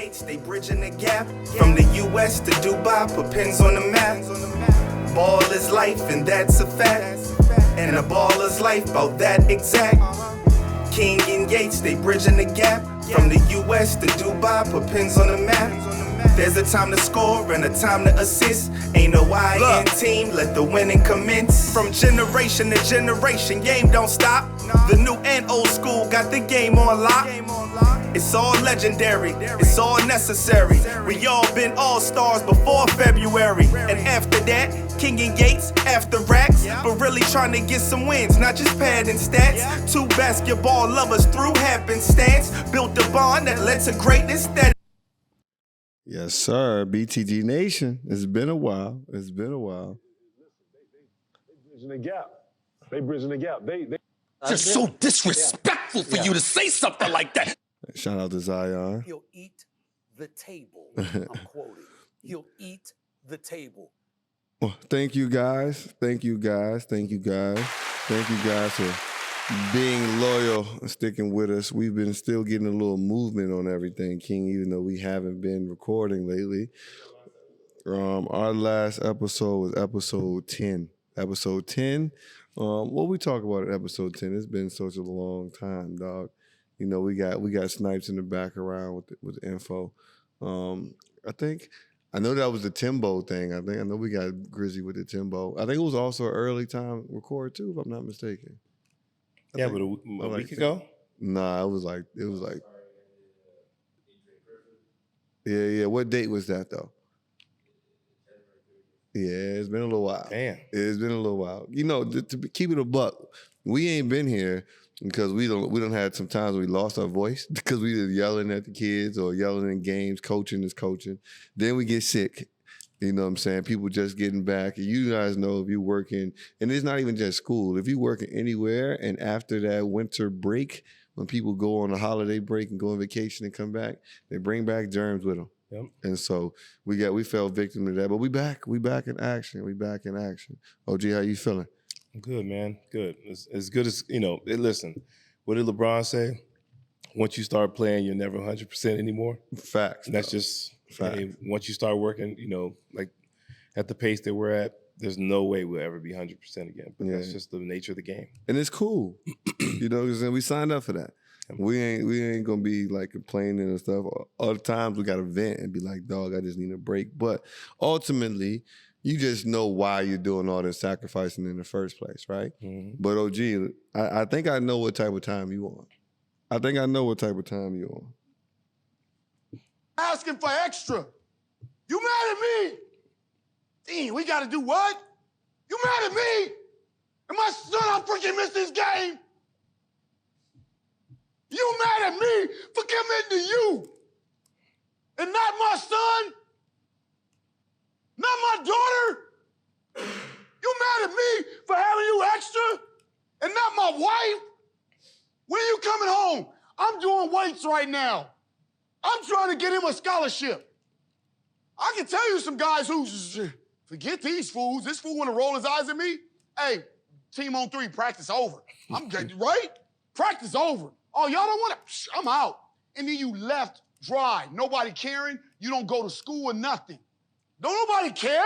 Yates, they bridging the gap. From the US to Dubai, put pins on the map. Ball is life, and that's a fact. And a baller's life, about that exact. King and Yates, they bridging the gap. From the US to Dubai, put pins on the map. There's a time to score and a time to assist. Ain't no I in team, let the winning commence. From generation to generation, game don't stop. The new and old school got the game on lock. It's all legendary, it's all necessary. We all been all-stars before February. And after that, King and Yates, after racks. But really trying to get some wins, not just padding stats. Two basketball lovers through happenstance. Built a bond that led to greatness that. Yes, sir. BTG Nation. It's been a while. It's been a while. They bridging the gap. They bridging the gap. They just so disrespectful for you to say something like that. Shout out to Zion. He'll eat the table. I'm quoting. He'll eat the table. Well, thank you guys. Thank you guys. Thank you guys. Thank you guys for being loyal and sticking with us. We've been still getting a little movement on everything, King, even though we haven't been recording lately. Our last episode was episode 10. Episode 10. What we talk about at episode 10? It's been such a long time, dog. You know, we got Snipes in the background with info. I know that was the Timbo thing. I know we got Grizzy with the Timbo. I think it was also an early time record too, if I'm not mistaken. But a week ago? Nah, it was like yeah. What date was that though? Yeah, it's been a little while. Damn. It's been a little while. You know, to keep it a buck, we ain't been here because we don't have some times we lost our voice because we just yelling at the kids or yelling in games, coaching is coaching. Then we get sick. You know what I'm saying? People just getting back. And you guys know if you're working, and it's not even just school, if you're working anywhere and after that winter break, when people go on a holiday break and go on vacation and come back, they bring back germs with them. Yep. And so we fell victim to that. But we back in action. We back in action. OG, how you feeling? Good, man. Good. As good as, listen, what did LeBron say? Once you start playing, you're never 100% anymore. Facts. And that's just, Facts. Once you start working, like at the pace that we're at, there's no way we'll ever be 100% again. But that's just the nature of the game. And it's cool. Because we signed up for that. We ain't gonna be like complaining and stuff. Other times we gotta vent and be like, dog, I just need a break. But ultimately, you just know why you're doing all this sacrificing in the first place, right? Mm-hmm. But OG, I think I know what type of time you on. Asking for extra. You mad at me? Damn, we gotta do what? You mad at me? And my son, I freaking missed this game. You mad at me for committing to you and not my son? Not my daughter? You mad at me for having you extra and not my wife? When are you coming home? I'm doing weights right now. I'm trying to get him a scholarship. I can tell you some guys who forget these fools. This fool want to roll his eyes at me. Hey, team on 3, practice over. I'm good, right? Practice over. Oh, y'all don't want to? I'm out. And then you left dry. Nobody caring. You don't go to school or nothing. Don't nobody care?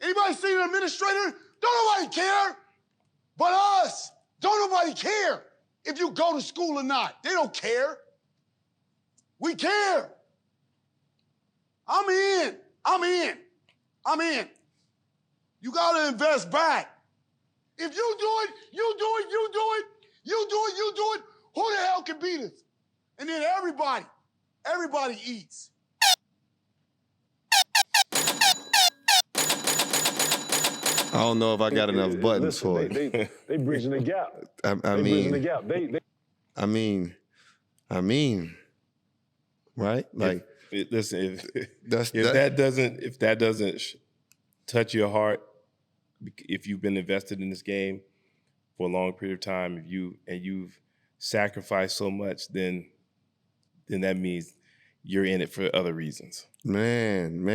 Anybody see an administrator? Don't nobody care. But us. Don't nobody care if you go to school or not. They don't care. We care. I'm in. You gotta invest back. If you do it, you do it, you do it, you do it, you do it, who the hell can beat us? And then everybody eats. I don't know if I got enough buttons for it. They bridging the gap. I mean, bridging the gap. I mean, right? Like, if that doesn't touch your heart, if you've been invested in this game for a long period of time, you've sacrificed so much, then that means you're in it for other reasons. Man.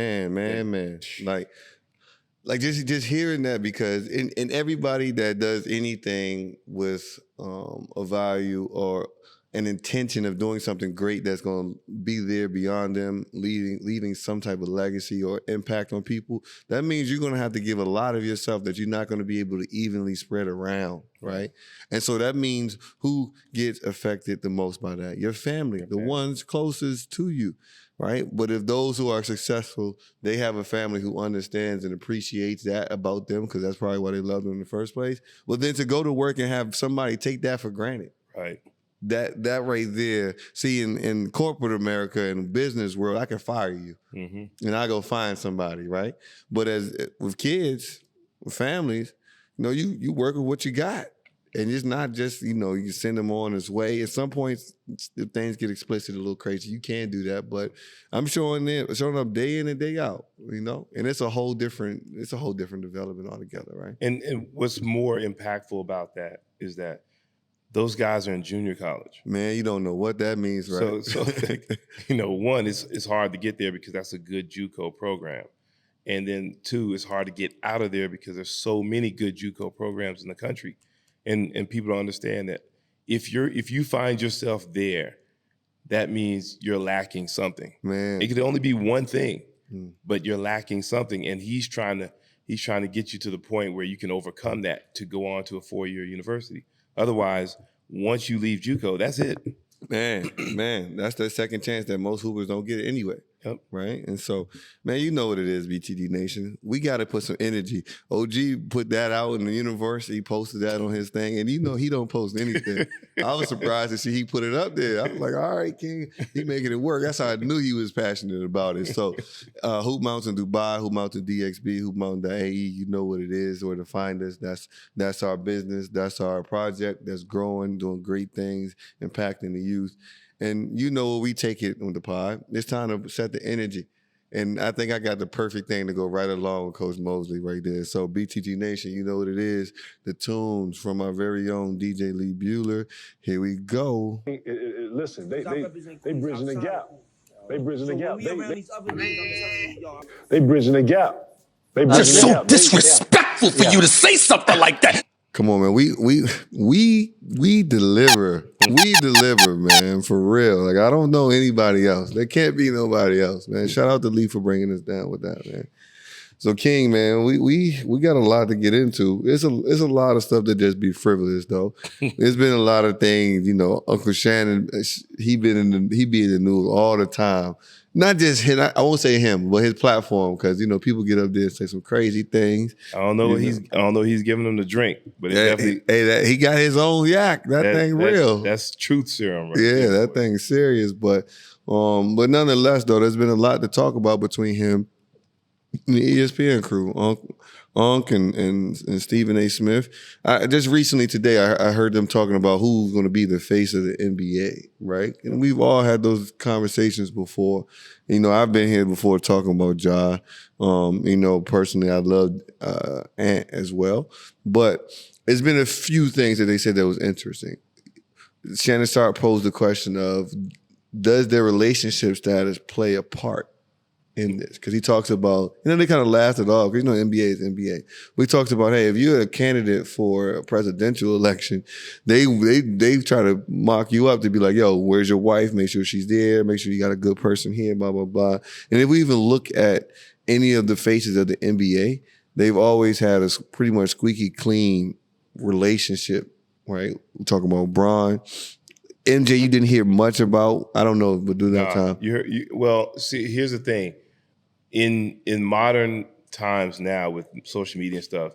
Like just hearing that, because in everybody that does anything with a value or an intention of doing something great that's going to be there beyond them, leaving some type of legacy or impact on people, that means you're going to have to give a lot of yourself that you're not going to be able to evenly spread around, right? And so that means who gets affected the most by that? Your family, the ones closest to you, right? But if those who are successful, they have a family who understands and appreciates that about them, because that's probably why they love them in the first place, well, then to go to work and have somebody take that for granted. Right. That right there. See, in corporate America and business world, I can fire you, and I go find somebody, right? But with kids, with families, you work with what you got, and it's not just you send them on his way. At some points, if things get explicit, a little crazy, you can do that. But I'm showing up day in and day out, and it's a whole different development altogether, right? And what's more impactful about that is that those guys are in junior college. Man, you don't know what that means, right? So one, it's hard to get there because that's a good JUCO program. And then two, it's hard to get out of there because there's so many good JUCO programs in the country. And people don't understand that if you find yourself there, that means you're lacking something. Man. It could only be one thing, but you're lacking something. And he's trying to get you to the point where you can overcome that to go on to a 4-year university. Otherwise, once you leave JUCO, that's it. Man, that's the second chance that most hoopers don't get it anyway. Yep. Right? And so, man, you know what it is, BTG Nation. We got to put some energy. OG put that out in the universe. He posted that on his thing. And he don't post anything. I was surprised to see he put it up there. I was like, all right, King, he making it work. That's how I knew he was passionate about it. So Hoop Mountain Dubai, Hoop Mountain DXB, Hoop Mountain AE, you know what it is, where to find us. That's our business. That's our project that's growing, doing great things, impacting the youth. And we take it on the pod. It's time to set the energy. And I think I got the perfect thing to go right along with Coach Mosley right there. So BTG Nation, you know what it is. The tunes from our very own DJ Lee Bueller. Here we go. Listen, they bridging the gap. They bridging the gap. They bridging the gap. That's so disrespectful for you to say something like that. Come on, man. We deliver. We deliver, man, for real. Like, I don't know anybody else. There can't be nobody else, man. Shout out to Lee for bringing us down with that, man. So, King, man, we got a lot to get into. It's a lot of stuff that just be frivolous, though. There's been a lot of things, Uncle Shannon, he be in the news all the time. Not just him, I won't say him, but his platform, because people get up there and say some crazy things. I don't know he's giving them the drink, but he got his own yak. That thing real. That's truth serum, right? Yeah, that thing's serious. But nonetheless, though, there's been a lot to talk about between him and the ESPN crew, Unc and Stephen A. Smith. Just recently today, I heard them talking about who's going to be the face of the NBA, right? And we've all had those conversations before. I've been here before talking about Ja. Personally, I loved Ant as well. But it's been a few things that they said that was interesting. Shannon Sharp posed the question of, does their relationship status play a part in this? Because he talks about, they kind of laughed it off, because NBA is NBA. We talked about, hey, if you're a candidate for a presidential election, they try to mock you up to be like, yo, where's your wife? Make sure she's there. Make sure you got a good person here, blah, blah, blah. And if we even look at any of the faces of the NBA, they've always had a pretty much squeaky clean relationship, right? We're talking about Bron. MJ, you didn't hear much about. I don't know, but do that time. Well, see, here's the thing. In modern times now with social media and stuff,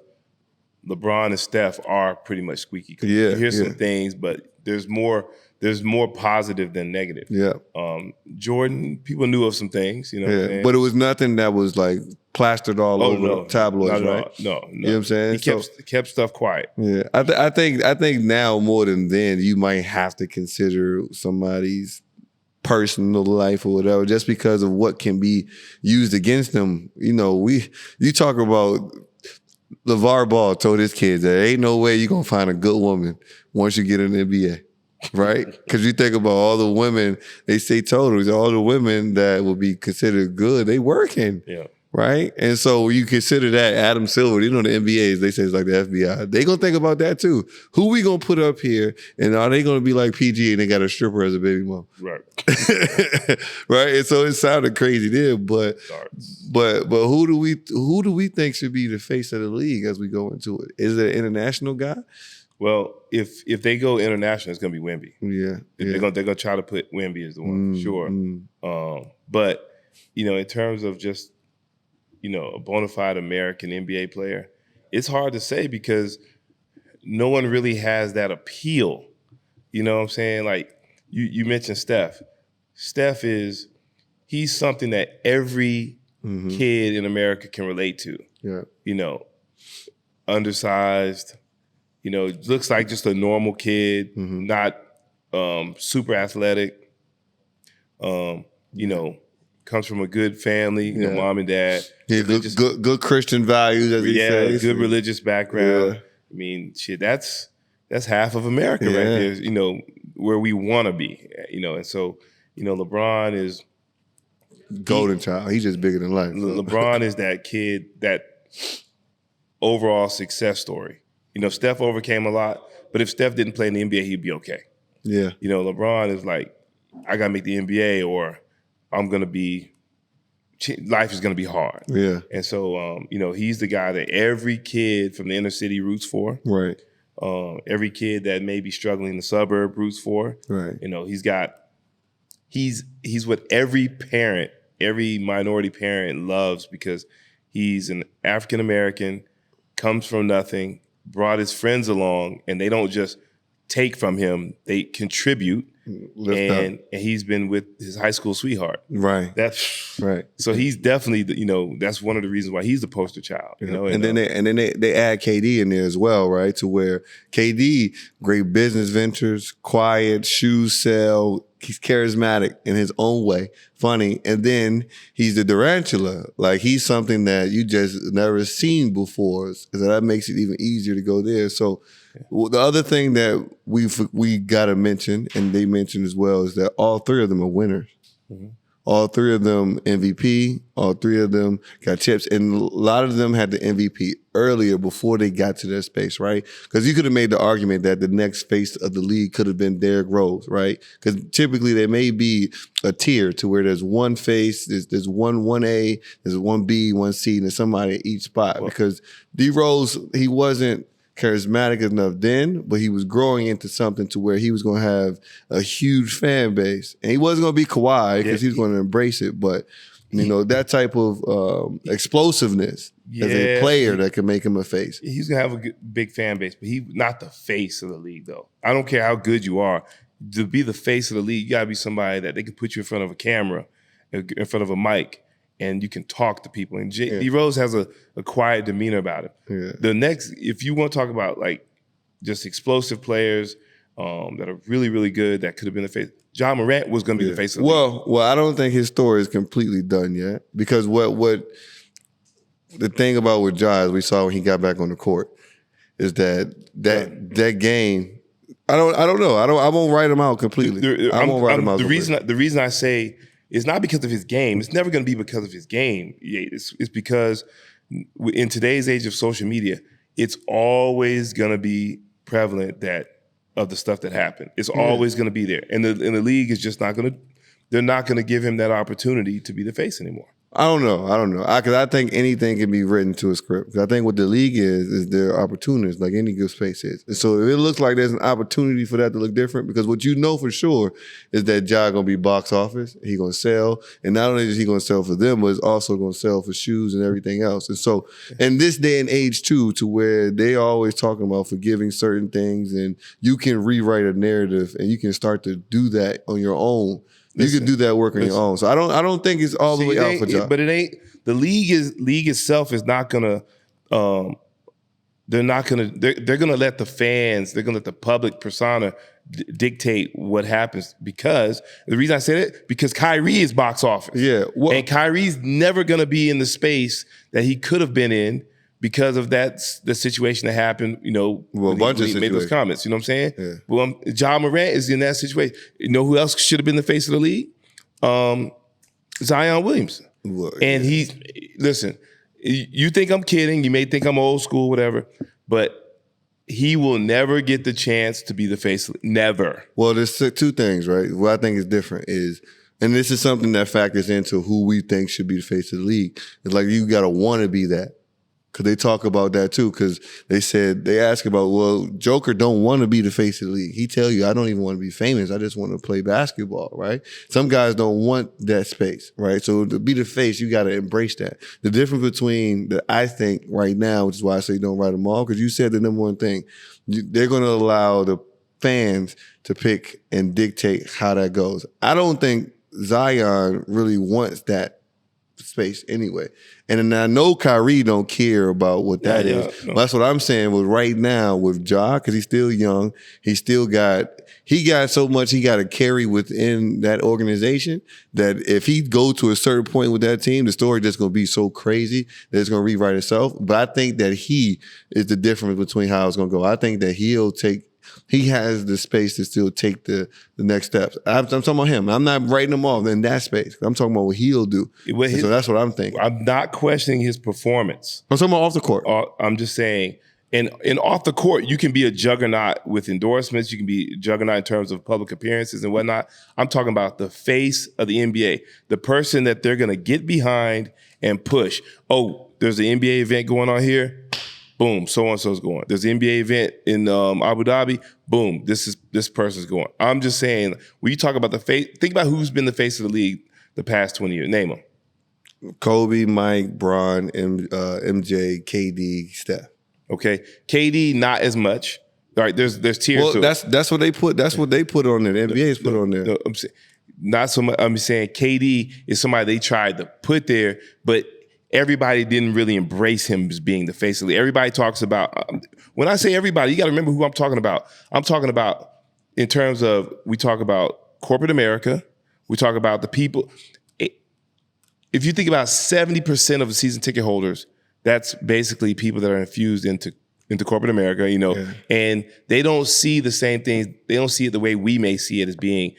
LeBron and Steph are pretty much squeaky clean. Yeah, you hear some things, but there's more positive than negative. Yeah. Jordan, people knew of some things, Yeah, but it was nothing that was like plastered all over the tabloids, right? No. You know what I'm saying? He kept stuff quiet. Yeah, I think now more than then, you might have to consider somebody's personal life or whatever, just because of what can be used against them. You talk about LeVar Ball told his kids that ain't no way you're gonna find a good woman once you get in the NBA. Right? Because you think about all the women, they say totals, all the women that would be considered good, they working. Yeah. right? And so you consider that Adam Silver, you know, the NBAs, they say it's like the FBI. They gonna think about that too. Who we gonna put up here, and are they gonna be like PG and they got a stripper as a baby mom? Right. Right? And so it sounded crazy there, but who do we think should be the face of the league as we go into it? Is it an international guy? Well, if they go international, it's gonna be Wemby. Yeah. They're gonna try to put Wemby as the one for sure. But you know, in terms of just, you know, a bona fide American NBA player, it's hard to say because no one really has that appeal. You know what I'm saying? Like you mentioned Steph. Steph he's something that every kid in America can relate to. Yeah. You know, undersized, you know, looks like just a normal kid, not super athletic. You know, comes from a good family, you know, mom and dad. Yeah, good Christian values, as he says. Good religious background. Yeah. I mean, shit, that's half of America right there, you know, where we want to be, you know. And so, you know, LeBron is golden child. He's just bigger than life. So. LeBron is that kid, that overall success story. You know, Steph overcame a lot, but if Steph didn't play in the NBA, he'd be okay. Yeah. You know, LeBron is like, I got to make the NBA or I'm going to be, life is going to be hard. Yeah. And so, you know, he's the guy that every kid from the inner city roots for. Right. Every kid that may be struggling in the suburb roots for. Right. You know, he's what every parent, every minority parent loves because he's an African-American, comes from nothing, brought his friends along, and they don't just take from him, they contribute. And he's been with his high school sweetheart. Right. That's right. So he's definitely, you know, that's one of the reasons why he's the poster child. You know, and then they add KD in there as well, right? To where KD, great business ventures, quiet, shoes sell. He's charismatic in his own way, funny, and then he's the tarantula. Like he's something that you just never seen before, so that makes it even easier to go there. So the other thing that we got to mention, and they mentioned as well, is that all three of them are winners. All three of them MVP. All three of them got chips, and a lot of them had the MVP earlier before they got to their space, right? Because you could have made the argument that the next face of the league could have been Derrick Rose, right? Because typically there may be a tier to where there's one face, there's one 1A, there's 1B, 1C, and there's somebody at each spot. Because D Rose, he wasn't charismatic enough then, but he was growing into something to where he was going to have a huge fan base. And he wasn't going to be Kawhi because he was going to embrace it. But, you know, that type of explosiveness as a player that can make him a face. He's going to have a big fan base, but he's not the face of the league, though. I don't care how good you are. To be the face of the league, you got to be somebody that they can put you in front of a camera, in front of a mic, and you can talk to people. And D Rose has a quiet demeanor about him. Yeah. The next, if you want to talk about like just explosive players that are really, really good, that could have been the face. Ja Morant was going to be the face of the league. Well, I don't think his story is completely done yet, because what the thing about with Ja, as we saw when he got back on the court, is that game. I don't know. I won't write him out completely. I won't write him out. The reason I say it's not because of his game. It's never going to be because of his game. It's because in today's age of social media, it's always going to be prevalent of the stuff that happened. It's always going to be there, and the league is just not going to. They're not going to give him that opportunity to be the face anymore. I don't know. Because I think anything can be written to a script. I think what the league is there opportunities, like any good space is. And so if it looks like there's an opportunity for that to look different, because what you know for sure is that Ja going to be box office. He going to sell. And not only is he going to sell for them, but he's also going to sell for shoes and everything else. And so in this day and age too, to where they always talking about forgiving certain things, and you can rewrite a narrative and you can start to do that on your own. You can do that work on your own. So I don't think it's all the way out for Ja. But it ain't. The league itself is not gonna. They're not gonna. They're gonna let the fans. They're gonna let the public persona dictate what happens. Because the reason I say that, because Kyrie is box office. Yeah. And Kyrie's never gonna be in the space that he could have been in because of the situation that happened, you know, when he made those comments. You know what I'm saying? Yeah. Well, Ja Morant is in that situation. You know who else should have been the face of the league? Zion Williamson. Well, And listen, you think I'm kidding, you may think I'm old school, whatever, but he will never get the chance to be the face. Never. Well, there's two things, right? What I think is different is, and this is something that factors into who we think should be the face of the league. It's like you got to want to be that. Because they talk about that too. Because they ask about, well, Joker don't want to be the face of the league. He tell you, I don't even want to be famous. I just want to play basketball, right? Some guys don't want that space, right? So to be the face, you got to embrace that. The difference between I think right now, which is why I say don't write them off, because you said the number one thing, they're going to allow the fans to pick and dictate how that goes. I don't think Zion really wants that space anyway. And then I know Kyrie don't care about what that is. No. That's what I'm saying was right now with Ja, because he's still young, he got so much he got to carry within that organization that if he go to a certain point with that team, the story just going to be so crazy that it's going to rewrite itself. But I think that he is the difference between how it's going to go. I think that he has the space to still take the next steps. I'm talking about him. I'm not writing him off in that space. I'm talking about what he'll do. So that's what I'm thinking. I'm not questioning his performance. I'm talking about off the court. I'm just saying, and off the court, you can be a juggernaut with endorsements. You can be a juggernaut in terms of public appearances and whatnot. I'm talking about the face of the NBA, the person that they're going to get behind and push. Oh, there's an NBA event going on here. Boom, so-and-so's going. There's an NBA event in Abu Dhabi. Boom, this person's going. I'm just saying, when you talk about the face, think about who's been the face of the league the past 20 years. Name them. Kobe, Mike, Bron, MJ, KD, Steph. Okay, KD not as much. All right, there's tiers. Well, that's what they put. That's what they put on there. The NBA's put on there. No, I'm saying, not so much. I'm saying KD is somebody they tried to put there, but everybody didn't really embrace him as being the face of the league. Everybody talks about, when I say everybody, you got to remember who I'm talking about. I'm talking about in terms of, we talk about corporate America. We talk about the people. If you think about 70% of the season ticket holders, that's basically people that are infused into corporate America, and they don't see the same things. They don't see it the way we may see it as being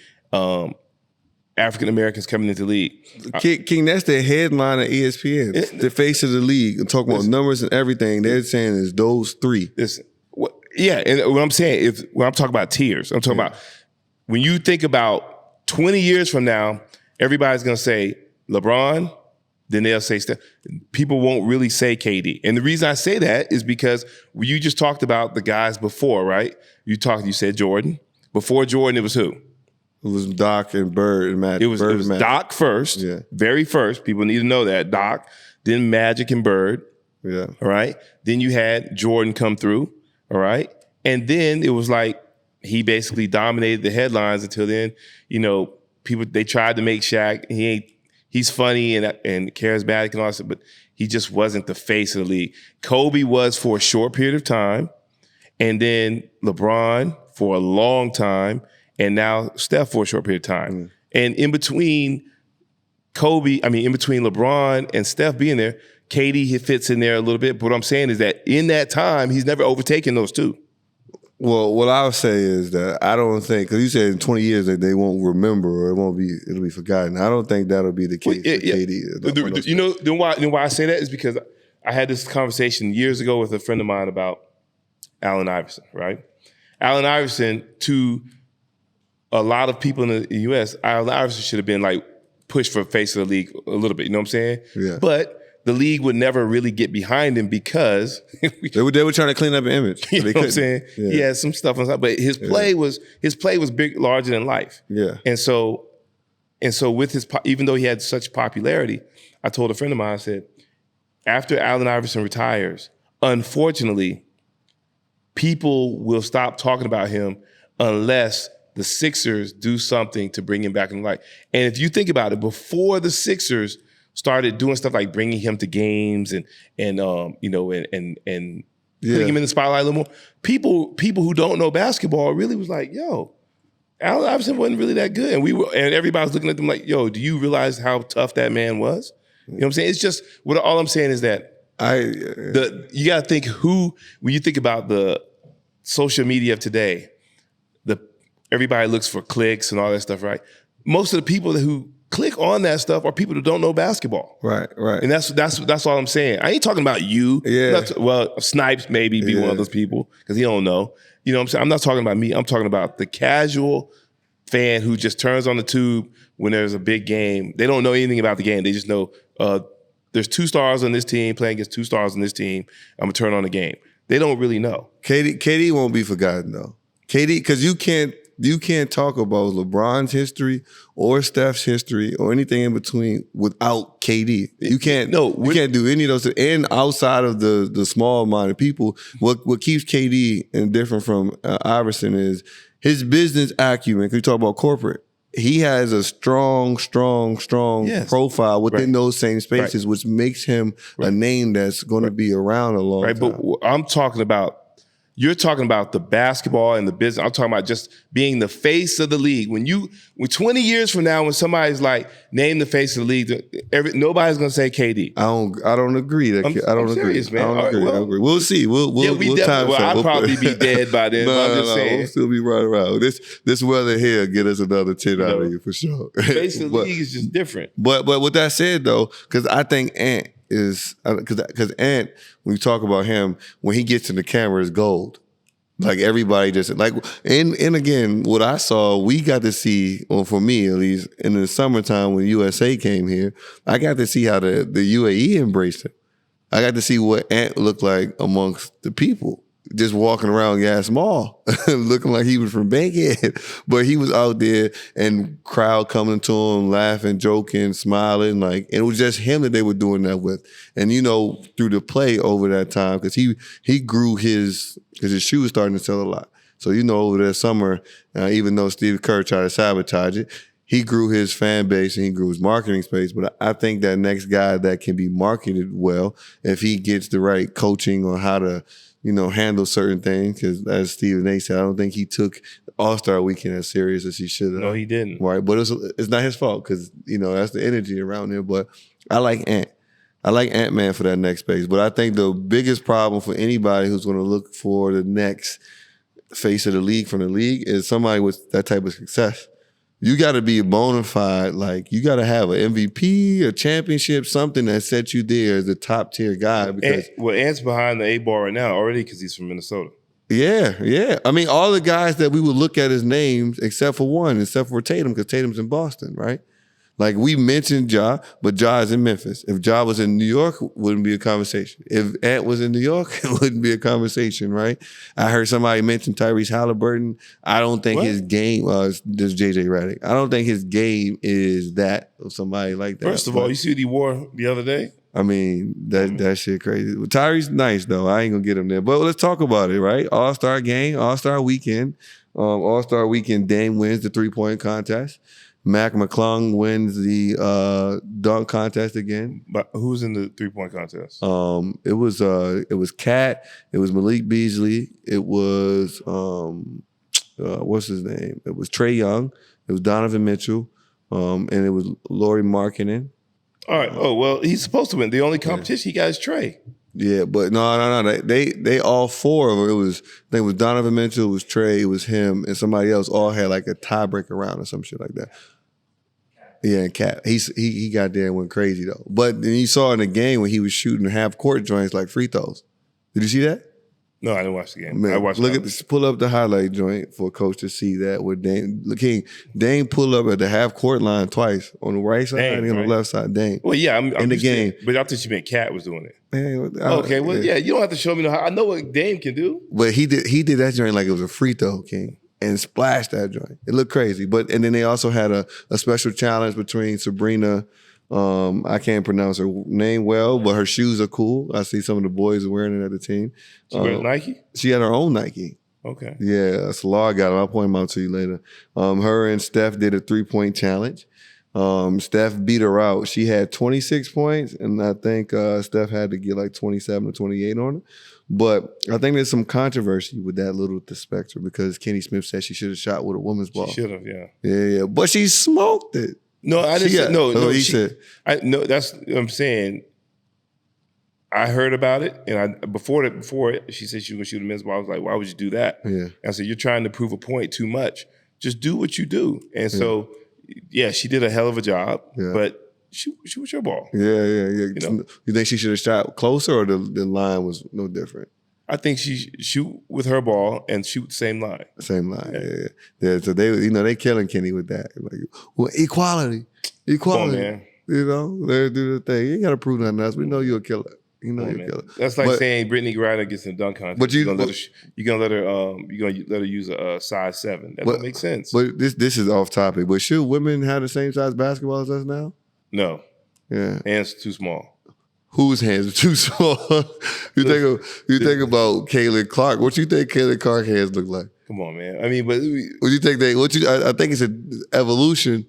African Americans coming into the league. King, that's the headline of ESPN. It's the face of the league. I'm talking about numbers and everything. They're saying is those three. And what I'm saying, when I'm talking about tiers, I'm talking about when you think about 20 years from now, everybody's going to say LeBron, then they'll say Steph. People won't really say KD. And the reason I say that is because you just talked about the guys before, right? You said Jordan. Before Jordan, it was who? It was Doc and Bird and Magic. It was Doc first, very first. People need to know that. Doc, then Magic and Bird. Yeah. All right. Then you had Jordan come through. All right. And then it was like he basically dominated the headlines until then. People, they tried to make Shaq. He's funny and charismatic and all that, but he just wasn't the face of the league. Kobe was for a short period of time, and then LeBron for a long time, and now Steph for a short period of time. And in between LeBron and Steph being there, KD fits in there a little bit. But what I'm saying is that in that time, he's never overtaken those two. Well, what I would say is that I don't think, because you said in 20 years that they won't remember or it'll be forgotten. I don't think that'll be the case for KD. Then why I say that is because I had this conversation years ago with a friend of mine about Allen Iverson, right? Allen Iverson, to a lot of people in the U.S., Allen Iverson should have been like pushed for face of the league a little bit, you know what I'm saying? Yeah. But the league would never really get behind him because they were trying to clean up an image. You know what I'm saying? Yeah. He had some stuff on top, but his play was big, larger than life. Yeah. And so with even though he had such popularity, I told a friend of mine, I said, after Allen Iverson retires, unfortunately, people will stop talking about him unless the Sixers do something to bring him back in life. And if you think about it, before the Sixers started doing stuff like bringing him to games and putting him in the spotlight a little more, people who don't know basketball really was like, yo, Allen Iverson wasn't really that good. And everybody was looking at them like, yo, do you realize how tough that man was? You know what I'm saying? It's just, all I'm saying is that you got to think when you think about the social media of today, everybody looks for clicks and all that stuff, right? Most of the people who click on that stuff are people that don't know basketball. Right. And that's all I'm saying. I ain't talking about you. Yeah. Well, Snipes maybe be one of those people because he don't know. You know what I'm saying? I'm not talking about me. I'm talking about the casual fan who just turns on the tube when there's a big game. They don't know anything about the game. They just know there's 2 stars on this team playing against 2 stars on this team. I'm going to turn on the game. They don't really know. KD won't be forgotten though. KD, because you can't talk about LeBron's history or Steph's history or anything in between without KD. You can't do any of those. And outside of the small amount of people, what keeps KD and different from Iverson is his business acumen. Because you talk about corporate, he has a strong profile within those same spaces, which makes him a name that's going to be around a long time. But I'm talking about. You're talking about the basketball and the business. I'm talking about just being the face of the league. When 20 years from now, when somebody's like, name the face of the league, nobody's gonna say KD. I don't agree. I'm serious, man. I don't agree. We'll see. We'll time. I'll probably be dead by then. I'm just saying. We'll still be right around. This weather here get us another 10 out of you for sure. The face of the league is just different. But with that said though, because I think Ant is because Ant, when you talk about him, when he gets in the camera, is gold. Like everybody just like and again, what I saw, we got to see, or for me at least, in the summertime when USA came here, I got to see how the UAE embraced him. I got to see what Ant looked like amongst the people. Just walking around Gas Mall, looking like he was from Bankhead. But he was out there and crowd coming to him, laughing, joking, smiling. Like, and it was just him that they were doing that with. And, through the play over that time, because he grew because his shoe was starting to sell a lot. So, over that summer, even though Steve Kerr tried to sabotage it, he grew his fan base and he grew his marketing space. But I think that next guy that can be marketed well, if he gets the right coaching on how to, handle certain things, because as Steve Yates said, I don't think he took All-Star Weekend as serious as he should have. No, he didn't. Right, but it's not his fault because, that's the energy around him. But I like Ant. I like Ant-Man for that next space. But I think the biggest problem for anybody who's going to look for the next face of the league from the league is somebody with that type of success. You got to be bona fide, like you got to have an MVP, a championship, something that sets you there as a top tier guy. Because Ant's behind the 8 ball right now already because he's from Minnesota. Yeah. I mean, all the guys that we would look at as names, except for Tatum, because Tatum's in Boston, right? Like we mentioned Ja, but Ja is in Memphis. If Ja was in New York, it wouldn't be a conversation. If Ant was in New York, it wouldn't be a conversation, right? I heard somebody mention Tyrese Halliburton. I don't think his game, this JJ Redick. I don't think his game is that of somebody like that. First of all, you see what he wore the other day? I mean, that shit crazy. Tyrese nice though. I ain't gonna get him there. But let's talk about it, right? All-Star game, All-Star weekend. All-Star weekend, Dame wins the 3-point contest. Mac McClung wins the dunk contest again. But who's in the 3-point contest? It was Cat. It was Malik Beasley. It was what's his name? It was Trae Young. It was Donovan Mitchell. And it was Lauri Markkanen. All right. Oh well, he's supposed to win. The only competition he got is Trae. Yeah, but no. They all 4 of them. I think it was Donovan Mitchell, it was Trae, it was him, and somebody else all had like a tiebreaker round or some shit like that. Yeah, and Cat. He got there and went crazy though. But then you saw in the game when he was shooting half court joints like free throws. Did you see that? No, I didn't watch the game. Man, I watched. Look at this. Pull up the highlight joint for a coach to see that. Where Dame pull up at the half court line twice on the right side and on the left side. Dame. Well, yeah, I'm in the game. But I thought you meant Cat was doing it. Man, okay, well, yeah, you don't have to show me how. I know what Dame can do. But he did that joint like it was a free throw, King, and splashed that joint. It looked crazy. And then they also had a special challenge between Sabrina. I can't pronounce her name well, but her shoes are cool. I see some of the boys are wearing it at the team. She wears Nike? She had her own Nike. Okay. Yeah, Salar got them. I'll point them out to you later. Her and Steph did a 3-point challenge. Steph beat her out. She had 26 points, and I think Steph had to get like 27 or 28 on her. But I think there's some controversy with that little spectrum because Kenny Smith said she should have shot with a woman's ball. She should have, yeah. Yeah, but she smoked it. No, I didn't say no. He said. No, that's what I'm saying. I heard about it, and before she said she was gonna shoot a men's ball, I was like, why would you do that? Yeah. I said, you're trying to prove a point too much. Just do what you do. And so yeah, she did a hell of a job, Yeah. but shoot your ball. Yeah. You know? You think she should have shot closer, or the line was no different? I think she shoot with her ball and shoot the same line. Same line. Yeah. So they killing Kenny with that. Like, well, equality. Come on, man. You know, they do the thing. You ain't got to prove nothing else. We know you're a killer. You know you're a killer. That's like saying Brittany Griner gets in the dunk contest. But you're gonna let her use a size 7. That don't make sense. But this is off topic. But should women have the same size basketball as us now? No. Yeah. Hands too small. Whose hands are too small? you think about Caitlin Clark. What you think Caitlin Clark hands look like? Come on, man. I mean, but what you think I think it's an evolution.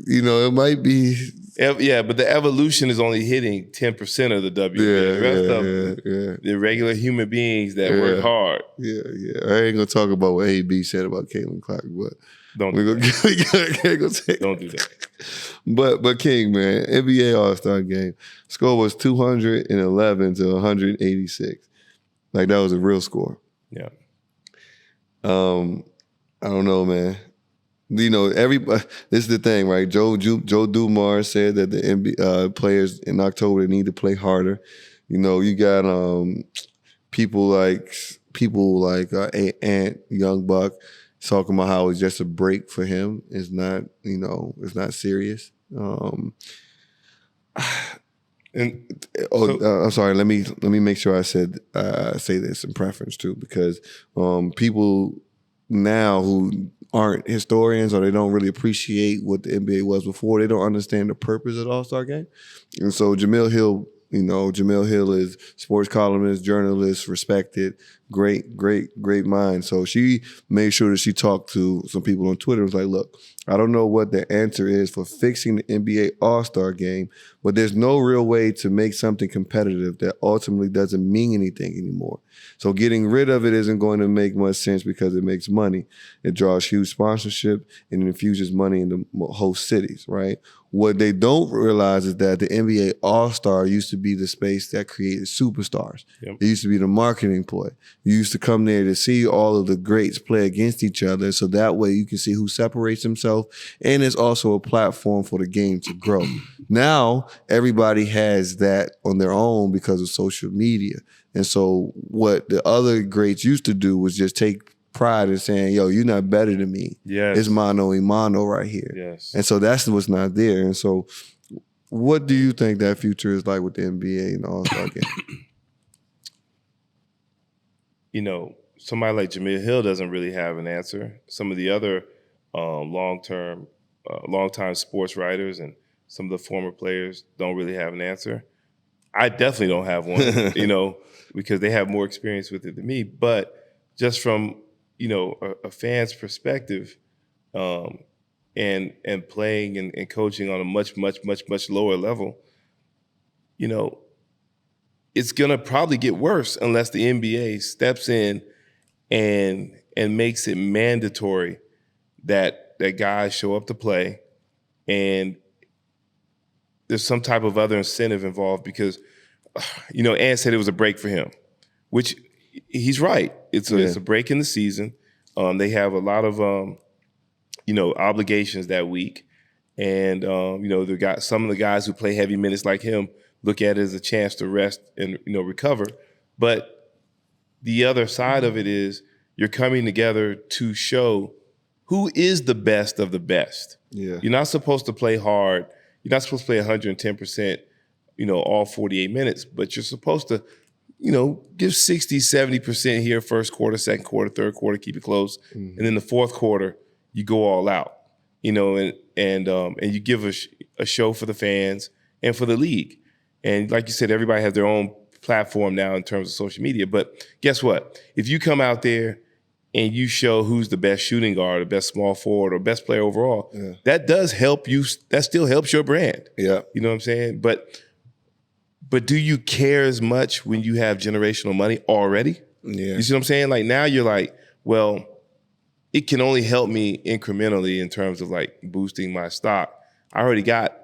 You know, it might be. Yeah, but the evolution is only hitting 10% of the W. The rest of the regular human beings that work hard. Yeah. I ain't gonna talk about what AB said about Caitlin Clark, but don't do that. Don't do that. But King, man, NBA All-Star game score was 211 to 186. Like that was a real score. Yeah. I don't know, man. You know, everybody. This is the thing, right? Joe Dumars said that the NBA players in October they need to play harder. You know, you got people like Ant Young Buck talking about how it's just a break for him. It's not, it's not serious. I'm sorry. Let me make sure I say this in preference too, because people now who aren't historians or they don't really appreciate what the NBA was before, they don't understand the purpose of the All-Star game. And so Jamil Hill is sports columnist, journalist, respected, great mind. So she made sure that she talked to some people on Twitter. It was like, look, I don't know what the answer is for fixing the NBA All-Star game, but there's no real way to make something competitive that ultimately doesn't mean anything anymore. So getting rid of it isn't going to make much sense because it makes money. It draws huge sponsorship and it infuses money into host cities, right? What they don't realize is that the NBA All-Star used to be the space that created superstars. Yep. It used to be the marketing ploy. You used to come there to see all of the greats play against each other, so that way you can see who separates himself, and it's also a platform for the game to grow. Now, everybody has that on their own because of social media. And so what the other greats used to do was just take pride in saying, yo, you're not better than me. Yes. It's mano y mano right here. Yes. And so that's what's not there. And so what do you think that future is like with the NBA and the All-Star game? Somebody like Jamil Hill doesn't really have an answer. Some of the other long-time sports writers and some of the former players don't really have an answer. I definitely don't have one, because they have more experience with it than me. But just from, a fan's perspective, and playing and coaching on a much, much, much, much lower level, it's gonna probably get worse unless the NBA steps in and makes it mandatory that guys show up to play, and there's some type of other incentive involved because, Ant said it was a break for him, which he's right. It's a break in the season. They have a lot of obligations that week, and some of the guys who play heavy minutes like him look at it as a chance to rest and recover. But the other side of it is you're coming together to show who is the best of the best. Yeah. You're not supposed to play hard. You're not supposed to play 110%, all 48 minutes, but you're supposed to, give 60, 70% here, first quarter, second quarter, third quarter, keep it close. Mm-hmm. And then the fourth quarter, you go all out, and you give a show for the fans and for the league. And like you said, everybody has their own platform now in terms of social media. But guess what? If you come out there and you show who's the best shooting guard, the best small forward, or best player overall, that does help you. That still helps your brand. Yeah. You know what I'm saying? But do you care as much when you have generational money already? Yeah. You see what I'm saying? Like now you're like, well, it can only help me incrementally in terms of like boosting my stock. I already got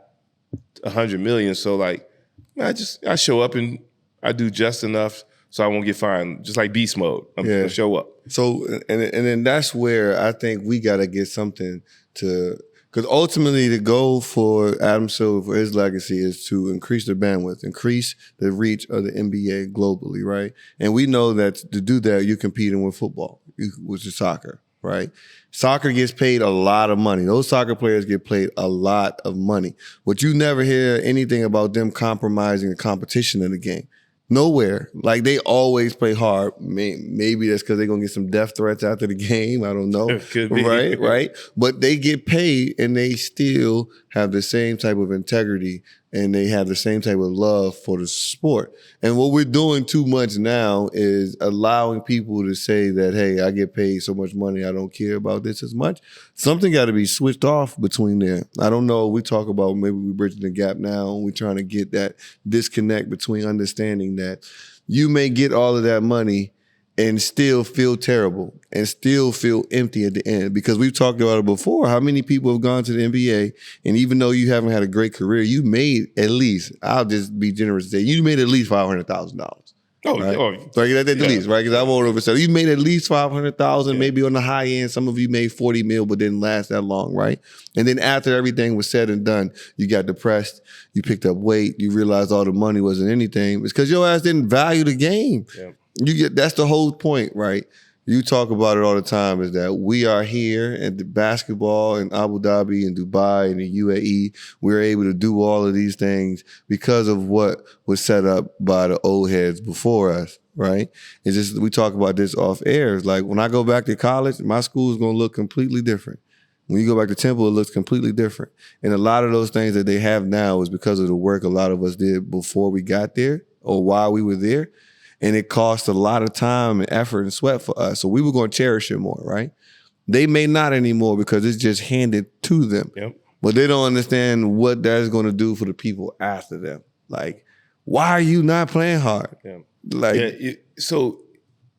100 million. So like, I show up and I do just enough so I won't get fined. Just like beast mode. I'm going to show up. So, and then that's where I think we got to get something to Because ultimately, the goal for Adam Silver, for his legacy, is to increase the bandwidth, increase the reach of the NBA globally, right? And we know that to do that, you're competing with football, which is soccer, right? Soccer gets paid a lot of money. Those soccer players get paid a lot of money. But you never hear anything about them compromising the competition in the game. Nowhere. Like, they always play hard. Maybe that's because they're going to get some death threats after the game. I don't know. Could be. Right. But they get paid and they still have the same type of integrity and they have the same type of love for the sport. And what we're doing too much now is allowing people to say that, hey, I get paid so much money, I don't care about this as much. Something got to be switched off between there. I don't know. We talk about maybe we're bridging the gap now and we're trying to get that disconnect between understanding that you may get all of that money and still feel terrible and still feel empty at the end. Because we've talked about it before. How many people have gone to the NBA and even though you haven't had a great career, you made at least, I'll just be generous and say, you made at least $500,000. Oh, right? oh, So that's at least, right? Because I won't oversell. You made at least 500,000, maybe on the high end. Some of you made 40 mil, but didn't last that long, right? And then after everything was said and done, you got depressed, you picked up weight, you realized all the money wasn't anything. It's because your ass didn't value the game. Yeah. That's the whole point, right? You talk about it all the time, is that we are here at the basketball in Abu Dhabi and Dubai and the UAE. We're able to do all of these things because of what was set up by the old heads before us, right? It's just, we talk about this off air. It's like when I go back to college, my school is going to look completely different. When you go back to Temple, it looks completely different. And a lot of those things that they have now is because of the work a lot of us did before we got there or while we were there. And it cost a lot of time and effort and sweat for us. So we were going to cherish it more, right? They may not anymore because it's just handed to them. Yep. But they don't understand what that's going to do for the people after them. Like, why are you not playing hard? Yeah. Like, so,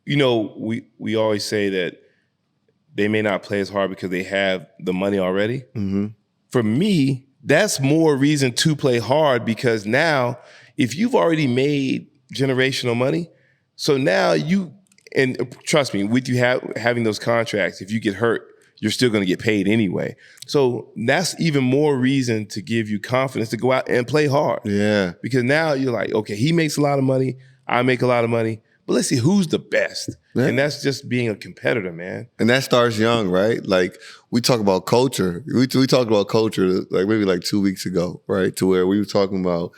you know, we always say that they may not play as hard because they have the money already. Mm-hmm. For me, that's more reason to play hard because now, if you've already made generational money, so now you, and trust me, with you having those contracts, if you get hurt, you're still going to get paid anyway. So that's even more reason to give you confidence to go out and play hard. Yeah. Because now you're like, okay, he makes a lot of money, I make a lot of money, but let's see who's the best. Yeah. And that's just being a competitor, man. And that starts young, right? Like, we talk about culture. We talked about culture like maybe like 2 weeks ago, right? To where we were talking about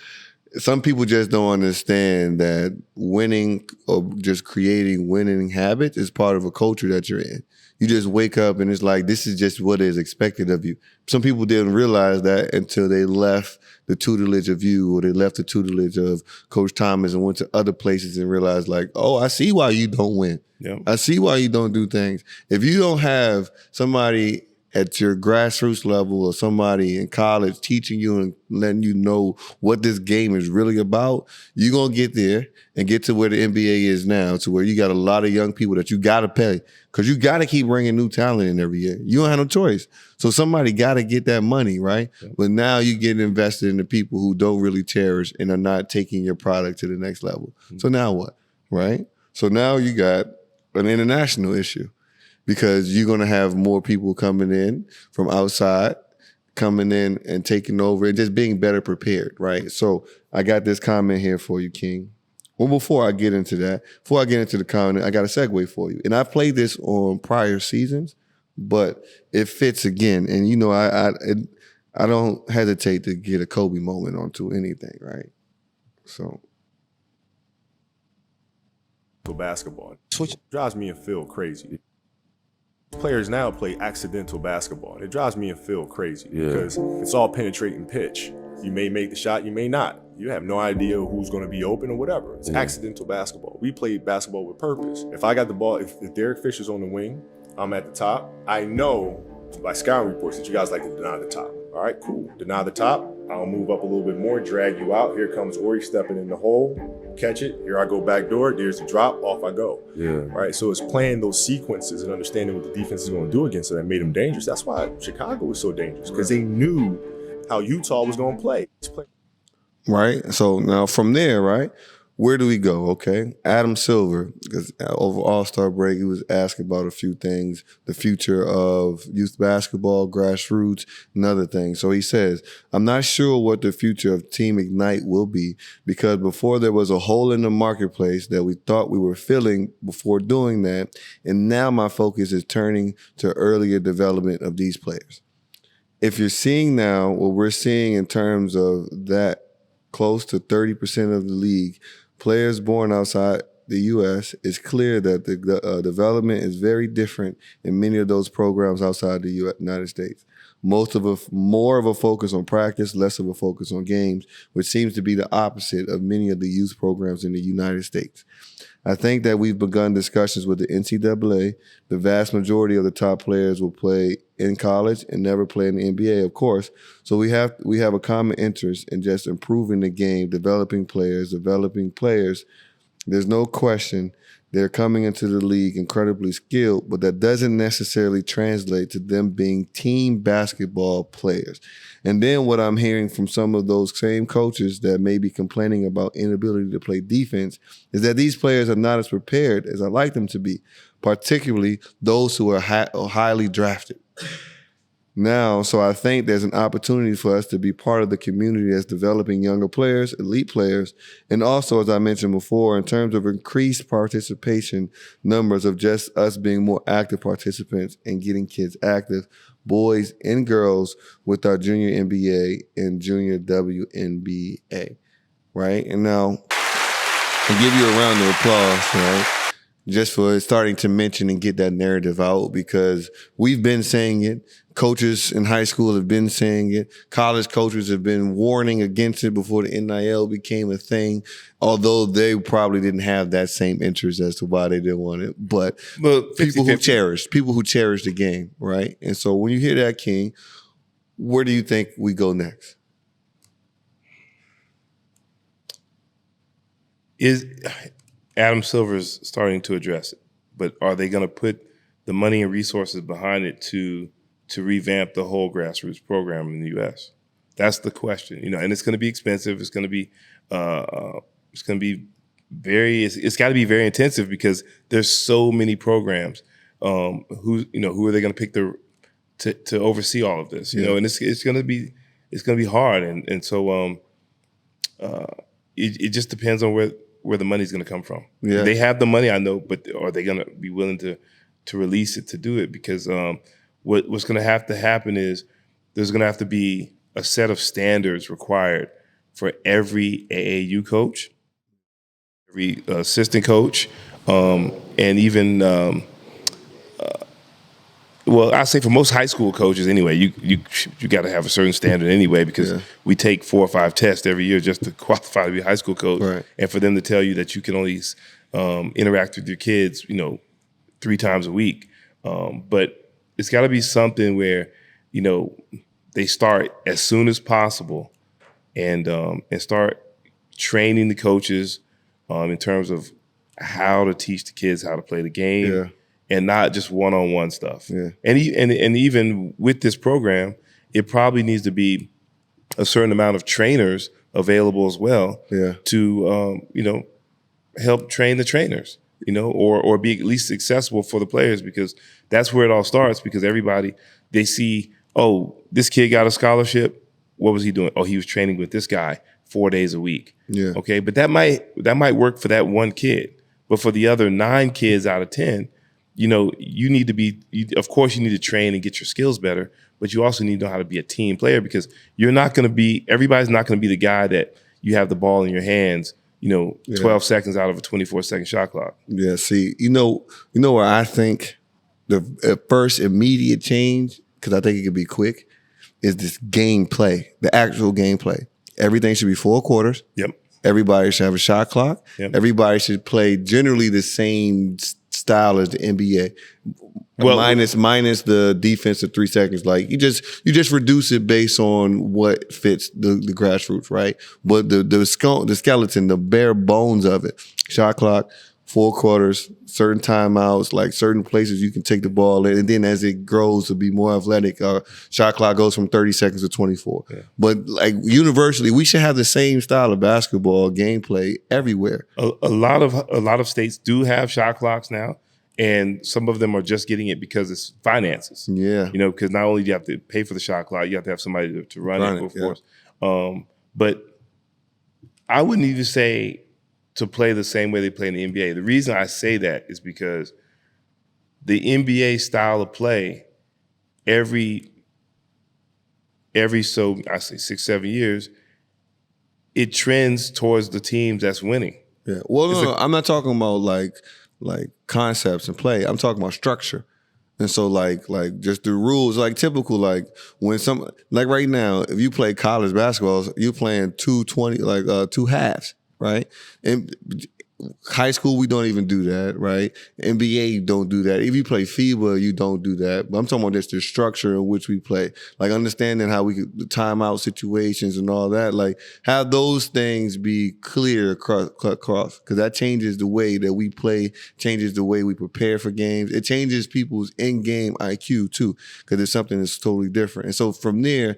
some people just don't understand that winning or just creating winning habits is part of a culture that you're in. You just wake up and it's like, this is just what is expected of you. Some people didn't realize that until they left the tutelage of you or they left the tutelage of Coach Thomas and went to other places and realized like, oh, I see why you don't win. Yep. I see why you don't do things. If you don't have somebody at your grassroots level or somebody in college teaching you and letting you know what this game is really about, you're going to get there and get to where the NBA is now, to where you got a lot of young people that you got to pay because you got to keep bringing new talent in every year. You don't have no choice. So somebody got to get that money, right? Yeah. But now you get invested in the people who don't really cherish and are not taking your product to the next level. Mm-hmm. So now what, right? So now you got an international issue. Because you're going to have more people coming in from outside, coming in and taking over and just being better prepared, right? So I got this comment here for you, King. Well, before I get into that, before I get into the comment, I got a segue for you. And I've played this on prior seasons, but it fits again. And, you know, I don't hesitate to get a Kobe moment onto anything, right? So. Basketball. It drives me and Phil crazy. Players now play accidental basketball. It drives me and Phil crazy because it's all penetrating pitch. You may make the shot, you may not. You have no idea who's going to be open or whatever. It's accidental basketball. We play basketball with purpose. If I got the ball, if Derek Fisher's on the wing, I'm at the top. I know by scouting reports that you guys like to deny the top. All right, cool. Deny the top. I'll move up a little bit more, drag you out. Here comes Ori stepping in the hole. Catch it. Here I go back door. There's the drop. Off I go. Yeah. Right. So it's playing those sequences and understanding what the defense is going to do against it that made them dangerous. That's why Chicago was so dangerous, because they knew how Utah was going to play. Right. So now from there, right, Where do we go? Okay. Adam Silver, because over All-Star break, he was asked about a few things, the future of youth basketball, grassroots, and other things. So he says, I'm not sure what the future of Team Ignite will be, because before there was a hole in the marketplace that we thought we were filling before doing that. And now my focus is turning to earlier development of these players. If you're seeing now what we're seeing in terms of that, close to 30% of the league, players born outside the U.S., it's clear that the development is very different in many of those programs outside the United States. More of a focus on practice, less of a focus on games, which seems to be the opposite of many of the youth programs in the United States. I think that we've begun discussions with the NCAA. The vast majority of the top players will play in college and never play in the NBA, of course. So we have a common interest in just improving the game, developing players. There's no question they're coming into the league incredibly skilled, but that doesn't necessarily translate to them being team basketball players. And then what I'm hearing from some of those same coaches that may be complaining about inability to play defense is that these players are not as prepared as I'd like them to be, particularly those who are highly drafted. Now, so I think there's an opportunity for us to be part of the community that's developing younger players, elite players, and also, as I mentioned before, in terms of increased participation numbers of just us being more active participants and getting kids active, boys and girls, with our junior NBA and junior WNBA, right? And now, I'll give you a round of applause, right? Just for starting to mention and get that narrative out, because we've been saying it. Coaches in high school have been saying it. College coaches have been warning against it before the NIL became a thing, although they probably didn't have that same interest as to why they didn't want it. But people who cherish the game, right? And so when you hear that, King, where do you think we go next? Adam Silver's starting to address it, but are they going to put the money and resources behind it to revamp the whole grassroots program in the U.S.? That's the question, and it's going to be expensive. It's going to be it's got to be very intensive, because there's so many programs. Who are they going to pick to oversee all of this? And it's going to be hard, and so it just depends on where the money's going to come from. Yeah. They have the money, I know, but are they going to be willing to release it to do it? Because what's going to have to happen is there's going to have to be a set of standards required for every AAU coach, every assistant coach, and even I say for most high school coaches anyway, you got to have a certain standard anyway, because we take 4 or 5 tests every year just to qualify to be a high school coach, right. And for them to tell you that you can only interact with your kids, 3 times a week. But it's got to be something where they start as soon as possible, and start training the coaches in terms of how to teach the kids how to play the game. Yeah. And not just one-on-one stuff. Yeah. And even with this program, it probably needs to be a certain amount of trainers available as well. Yeah. To help train the trainers, or be at least accessible for the players, because that's where it all starts. Because everybody, they see, oh, this kid got a scholarship. What was he doing? Oh, he was training with this guy 4 days a week. Yeah. Okay, but that might work for that one kid, but for the other 9 kids out of 10. You need to be, of course, you need to train and get your skills better, but you also need to know how to be a team player, because everybody's not going to be the guy that you have the ball in your hands, 12 seconds out of a 24-second shot clock. Yeah, see, where I think the first immediate change, because I think it could be quick, is this gameplay, the actual gameplay. Everything should be 4 quarters. Yep. Everybody should have a shot clock. Yep. Everybody should play generally the same style as the NBA. Well, minus the defense of 3 seconds. Like you just reduce it based on what fits the grassroots, right? But the skeleton, the bare bones of it, shot clock, 4 quarters, certain timeouts, like certain places you can take the ball in, and then as it grows to be more athletic, shot clock goes from 30 seconds to 24. Yeah. But like universally, we should have the same style of basketball gameplay everywhere. A lot of states do have shot clocks now, and some of them are just getting it because it's finances. Yeah, you know, because not only do you have to pay for the shot clock, you have to have somebody to run it, of course. But I wouldn't even say to play the same way they play in the NBA. The reason I say that is because the NBA style of play, every so I say 6-7 years, it trends towards the teams that's winning. Yeah. Well, no, I'm not talking about like concepts and play. I'm talking about structure. And so like just the rules, like typical, like when like right now, if you play college basketball, you're playing 2 halves, right? And high school, we don't even do that, right? NBA don't do that. If you play FIBA, you don't do that. But I'm talking about just the structure in which we play. Like understanding how we could, the timeout situations and all that, like have those things be clear across, because that changes the way that we play, changes the way we prepare for games. It changes people's in-game IQ too, because it's something that's totally different. And so from there,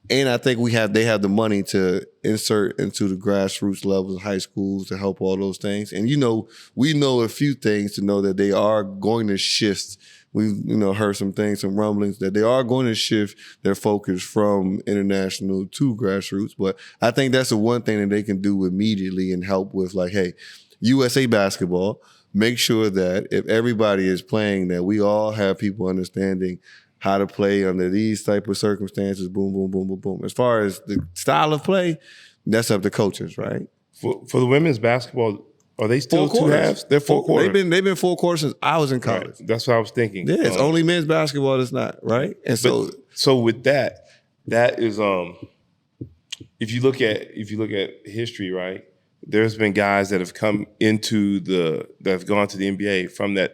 and I think they have the money to insert into the grassroots levels of high schools to help all those things. And, we know a few things to know that they are going to shift. We've, heard some things, some rumblings that they are going to shift their focus from international to grassroots. But I think that's the one thing that they can do immediately and help with, like, hey, USA basketball, make sure that if everybody is playing, that we all have people understanding how to play under these type of circumstances, boom, boom, boom, boom, boom. As far as the style of play, that's up to coaches, right? For the women's basketball, are they still 2 halves? They're 4 quarters. They've been 4 quarters since I was in college. Right. That's what I was thinking. Yeah, it's only men's basketball that's not, right? And so with that is if you look at history, right? There's been guys that have come that have gone to the NBA from the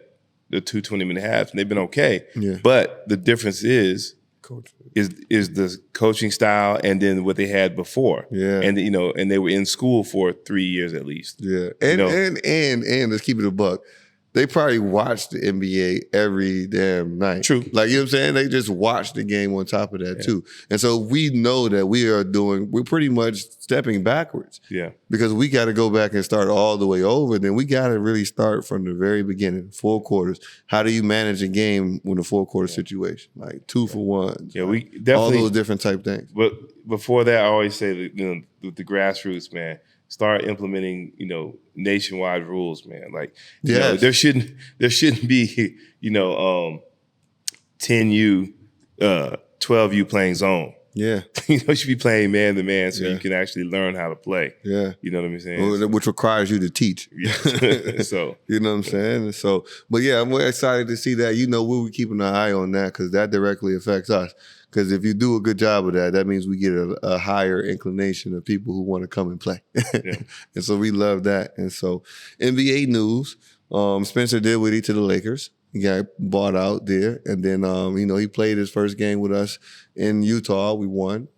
2 20-minute halves, and they've been okay. Yeah. But the difference is the coaching style and then what they had before. Yeah. And and they were in school for 3 years at least. Yeah. And let's keep it a buck. They probably watch the NBA every damn night. True. Like, you know what I'm saying? They just watch the game on top of that too. And so we know that we're pretty much stepping backwards. Yeah. Because we got to go back and start all the way over. Then we got to really start from the very beginning, 4 quarters. How do you manage a game with a 4-quarter situation? Like 2 for 1. Yeah, we definitely. All those different type things. But before that, I always say that, the grassroots, man, start implementing, nationwide rules, man. Like, there shouldn't be, 10U, 12U playing zone. Yeah. You should be playing man to man so you can actually learn how to play. Yeah. You know what I'm saying? Which requires you to teach. Yeah. So. You know what I'm saying? So, but yeah, I'm excited to see that. We'll be keeping an eye on that because that directly affects us. Because if you do a good job of that, that means we get a higher inclination of people who want to come and play. Yeah. And so we love that. And so NBA news, Spencer Dinwiddie to the Lakers. He got bought out there. And then, he played his first game with us in Utah. We won.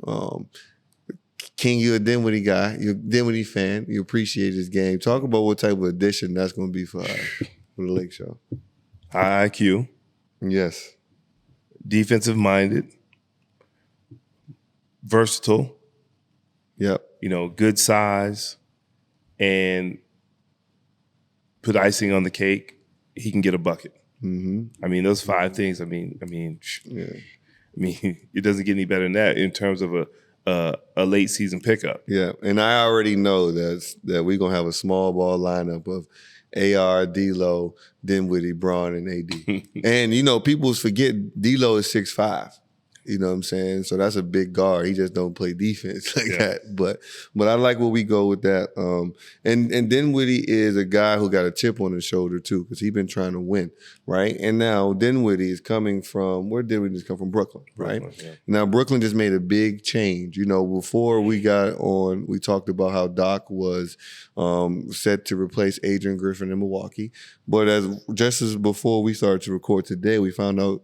King, you're a Dinwiddie guy. You're a Dinwiddie fan. You appreciate his game. Talk about what type of addition that's going to be for the Lake Show. High IQ. Yes. Defensive minded. Versatile. Yep. Good size, and put icing on the cake. He can get a bucket. Mm-hmm. I mean, those 5 things. I mean, it doesn't get any better than that in terms of a late season pickup. Yeah, and I already know that we're gonna have a small ball lineup of AR, D-Lo, Dinwiddie, Braun, and AD. And people forget D-Lo is 6'5". You know what I'm saying? So that's a big guard. He just don't play defense like that. But I like where we go with that. And Dinwiddie is a guy who got a chip on his shoulder too, because he's been trying to win, right? And now Dinwiddie is coming from, where did Dinwiddie come from? Brooklyn, right? Yeah. Now Brooklyn just made a big change. Before we got on, we talked about how Doc was set to replace Adrian Griffin in Milwaukee. But just as before we started to record today, we found out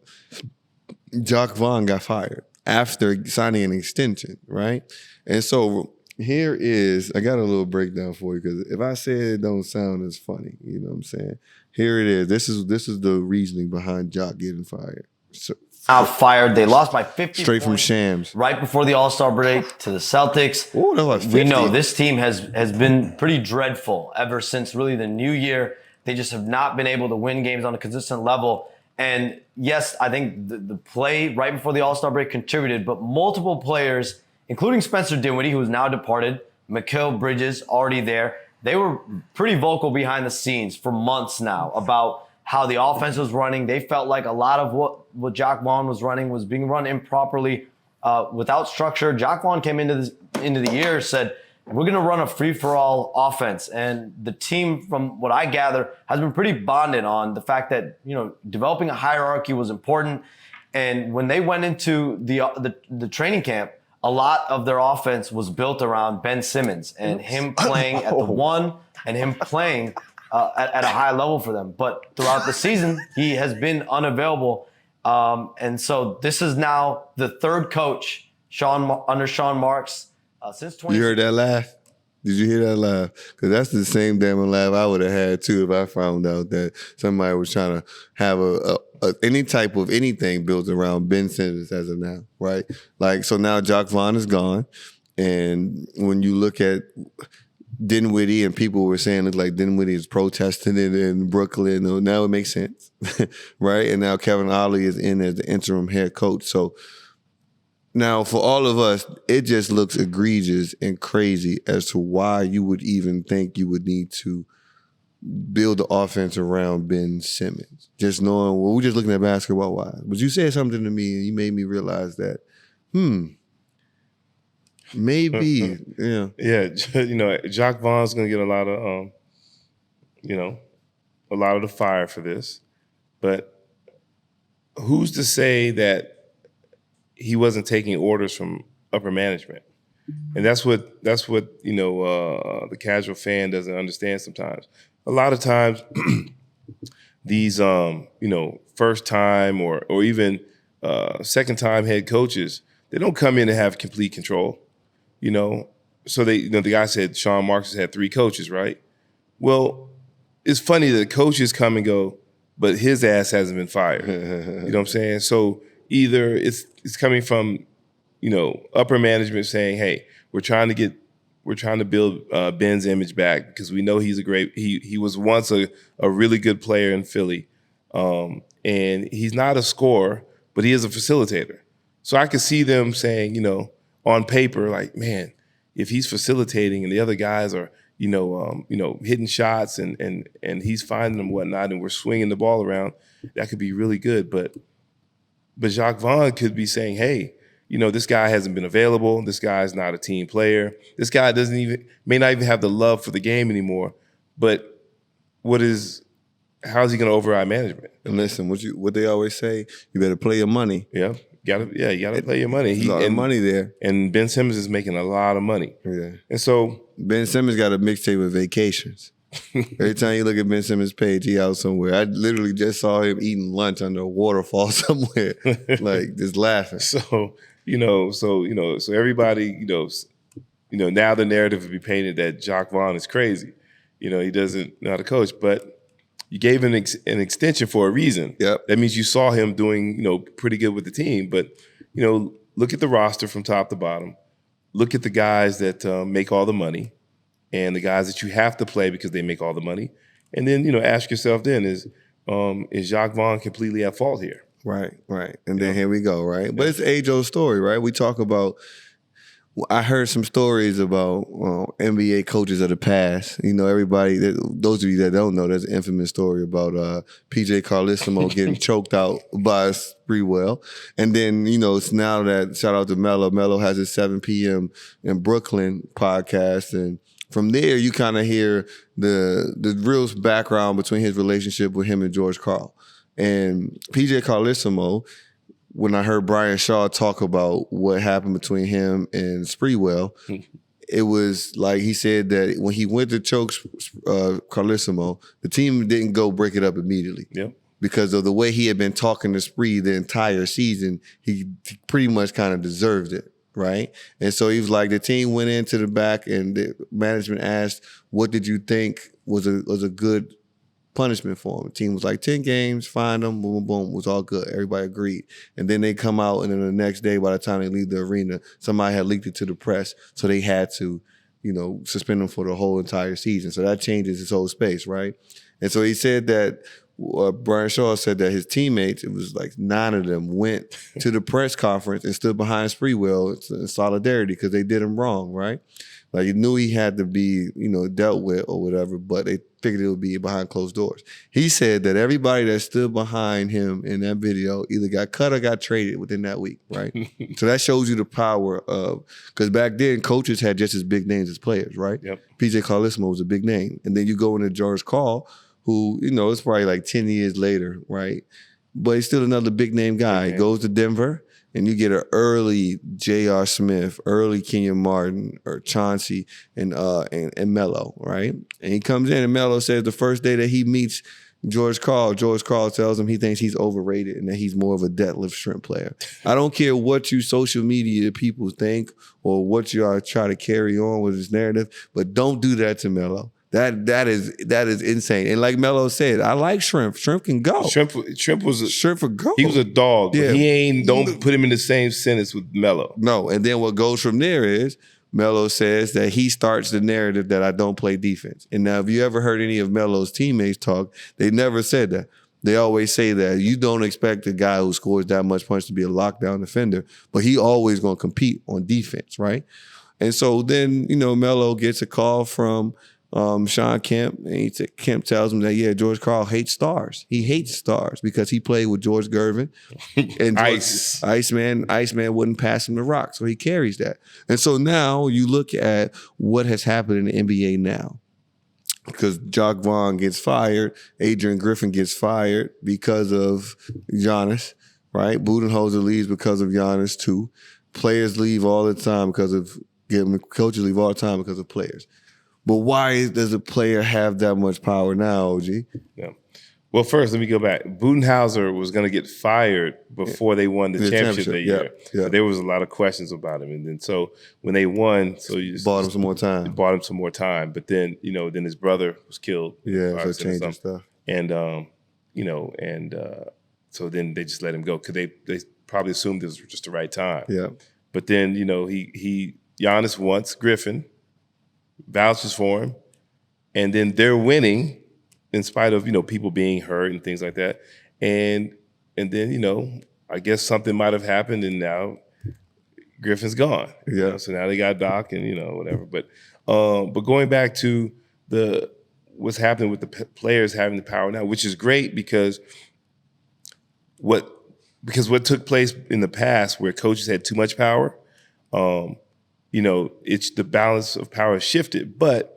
Jacques Vaughn got fired after signing an extension, right? And so Here is, I got a little breakdown for you because if I say it don't sound as funny, you know what I'm saying? Here it is. This is the reasoning behind Jock getting fired. So, Out fired. They lost by 50 straight from points Shams. right before the All-Star break to the Celtics. Ooh, that was 50. We know this team has been pretty dreadful ever since really the new year. They just have not been able to win games on a consistent level. And yes, I think the play right before the All-Star break contributed, but multiple players, including Spencer Dinwiddie, who is now departed, Mikal Bridges already there, they were pretty vocal behind the scenes for months now about how the offense was running. They felt like a lot of what Jacque Vaughn was running was being run improperly, without structure. Jacque Vaughn came into the year, said, we're going to run a free-for-all offense. And the team, from what I gather, has been pretty bonded on the fact that, developing a hierarchy was important. And when they went into the training camp, a lot of their offense was built around Ben Simmons and him playing at the one and him playing at a high level for them. But throughout the season, he has been unavailable. And so this is now the third coach under Sean Marks since 20. You heard that laugh? Did you hear that laugh? Because that's the same damn laugh I would have had too if I found out that somebody was trying to have any type of anything built around Ben Simmons as of now, right? Like, so now Jacque Vaughn is gone. And when you look at Dinwiddie, and people were saying, look like Dinwiddie is protesting it in Brooklyn. Now it makes sense, right? And now Kevin Ollie is in as the interim head coach. So now for all of us, it just looks egregious and crazy as to why you would even think you would need to build the offense around Ben Simmons. Just knowing, well, we're just looking at basketball-wise. But you said something to me and you made me realize that, maybe, yeah. Yeah, Jacque Vaughn's going to get a lot of the fire for this. But who's to say that he wasn't taking orders from upper management? And that's what the casual fan doesn't understand sometimes. A lot of times these first time or even second time head coaches, they don't come in to have complete control. So the guy said Sean Marks has had 3 coaches, right? Well, it's funny that coaches come and go, but his ass hasn't been fired. You know what I'm saying? So either it's coming from, upper management saying, hey, we're trying to build Ben's image back because we know he's he was once a really good player in Philly. And he's not a scorer, but he is a facilitator. So I could see them saying, on paper, like, man, if he's facilitating and the other guys are, hitting shots and he's finding them and whatnot, and we're swinging the ball around, that could be really good. But Jacque Vaughn could be saying, hey, this guy hasn't been available. This guy's not a team player. This guy may not even have the love for the game anymore. But how is he going to override management? And listen, what they always say, you better play your money. Yeah. You gotta play your money. There's a lot of money there. And Ben Simmons is making a lot of money. Yeah. And so Ben Simmons got a mixtape with vacations. Every time you look at Ben Simmons' page, he out somewhere. I literally just saw him eating lunch under a waterfall somewhere, like just laughing. So everybody, now the narrative would be painted that Jacque Vaughn is crazy. He doesn't know how to coach, but you gave him an extension for a reason. Yep. That means you saw him doing, pretty good with the team. But, look at the roster from top to bottom. Look at the guys that make all the money and the guys that you have to play because they make all the money. And then, ask yourself then, is Jacque Vaughn completely at fault here? Right. And then here we go, right? But it's an age-old story, right? We talk about, I heard some stories about NBA coaches of the past. Everybody, those of you that don't know, there's an infamous story about PJ Carlesimo getting choked out by Sprewell. And then, it's now that, shout out to Melo. Melo has his 7 p.m. in Brooklyn podcast. And from there, you kind of hear the real background between his relationship with him and George Karl. And PJ Carlesimo, when I heard Brian Shaw talk about what happened between him and Sprewell, it was like he said that when he went to choke Carlesimo, the team didn't go break it up immediately. Yep. Because of the way he had been talking to Spree the entire season, he pretty much kind of deserved it, right? And so he was like, the team went into the back and the management asked, what did you think was a good punishment for him? The team was like 10 games, fined him, boom, boom, boom, was all good. Everybody agreed. And then they come out and then the next day, by the time they leave the arena, somebody had leaked it to the press. So they had to, suspend him for the whole entire season. So that changes his whole space, right? And so he said that, Brian Shaw said that his teammates, it was like 9 of them, went to the press conference and stood behind Spreewell in solidarity because they did him wrong, right? Like he knew he had to be, dealt with or whatever, but they figured it would be behind closed doors. He said that everybody that stood behind him in that video either got cut or got traded within that week, right? So that shows you the power of, because back then coaches had just as big names as players, right? Yep. PJ Carlesimo was a big name. And then you go into George Karl, who, it's probably like 10 years later, right? But he's still another big name guy. He goes to Denver, and you get an early J.R. Smith, early Kenyon Martin, or Chauncey, and Melo, right? And he comes in, and Melo says the first day that he meets George Karl tells him he thinks he's overrated and that he's more of a deadlift shrimp player. I don't care what you social media people think or what you are try to carry on with this narrative, but don't do that to Melo. That is insane. And like Melo said, I like Shrimp. Shrimp can go. Shrimp was Shrimp for go. He was a dog. Yeah. But don't put him in the same sentence with Melo. No. And then what goes from there is Melo says that he starts the narrative that I don't play defense. And now if you ever heard any of Melo's teammates talk, they never said that. They always say that you don't expect a guy who scores that much punch to be a lockdown defender, but he always going to compete on defense, right? And so then, Melo gets a call from Sean Kemp, and Kemp tells him that, George Karl hates stars. He hates stars because he played with George Gervin. And Iceman wouldn't pass him the rock, so he carries that. And so now you look at what has happened in the NBA now. Because Jock Vaughn gets fired, Adrian Griffin gets fired because of Giannis, right? Budenholzer leaves because of Giannis too. Players leave all the time coaches leave all the time because of players. But why does a player have that much power now, OG? Yeah. Well, first, let me go back. Budenholzer was going to get fired before they won the championship that year. Yeah. So there was a lot of questions about him. And then so when they won, so you just bought him some more time. But then, then his brother was killed. Yeah, so changing stuff. And, so then they just let him go because they probably assumed this was just the right time. Yeah. But then, Giannis wants Griffin, vouches for him, and then they're winning in spite of people being hurt and things like that, and then I guess something might have happened, and now Griffin's gone. Yeah. So now they got Doc and whatever. But going back to what's happening with the players having the power now, which is great because what took place in the past where coaches had too much power. It's the balance of power shifted, but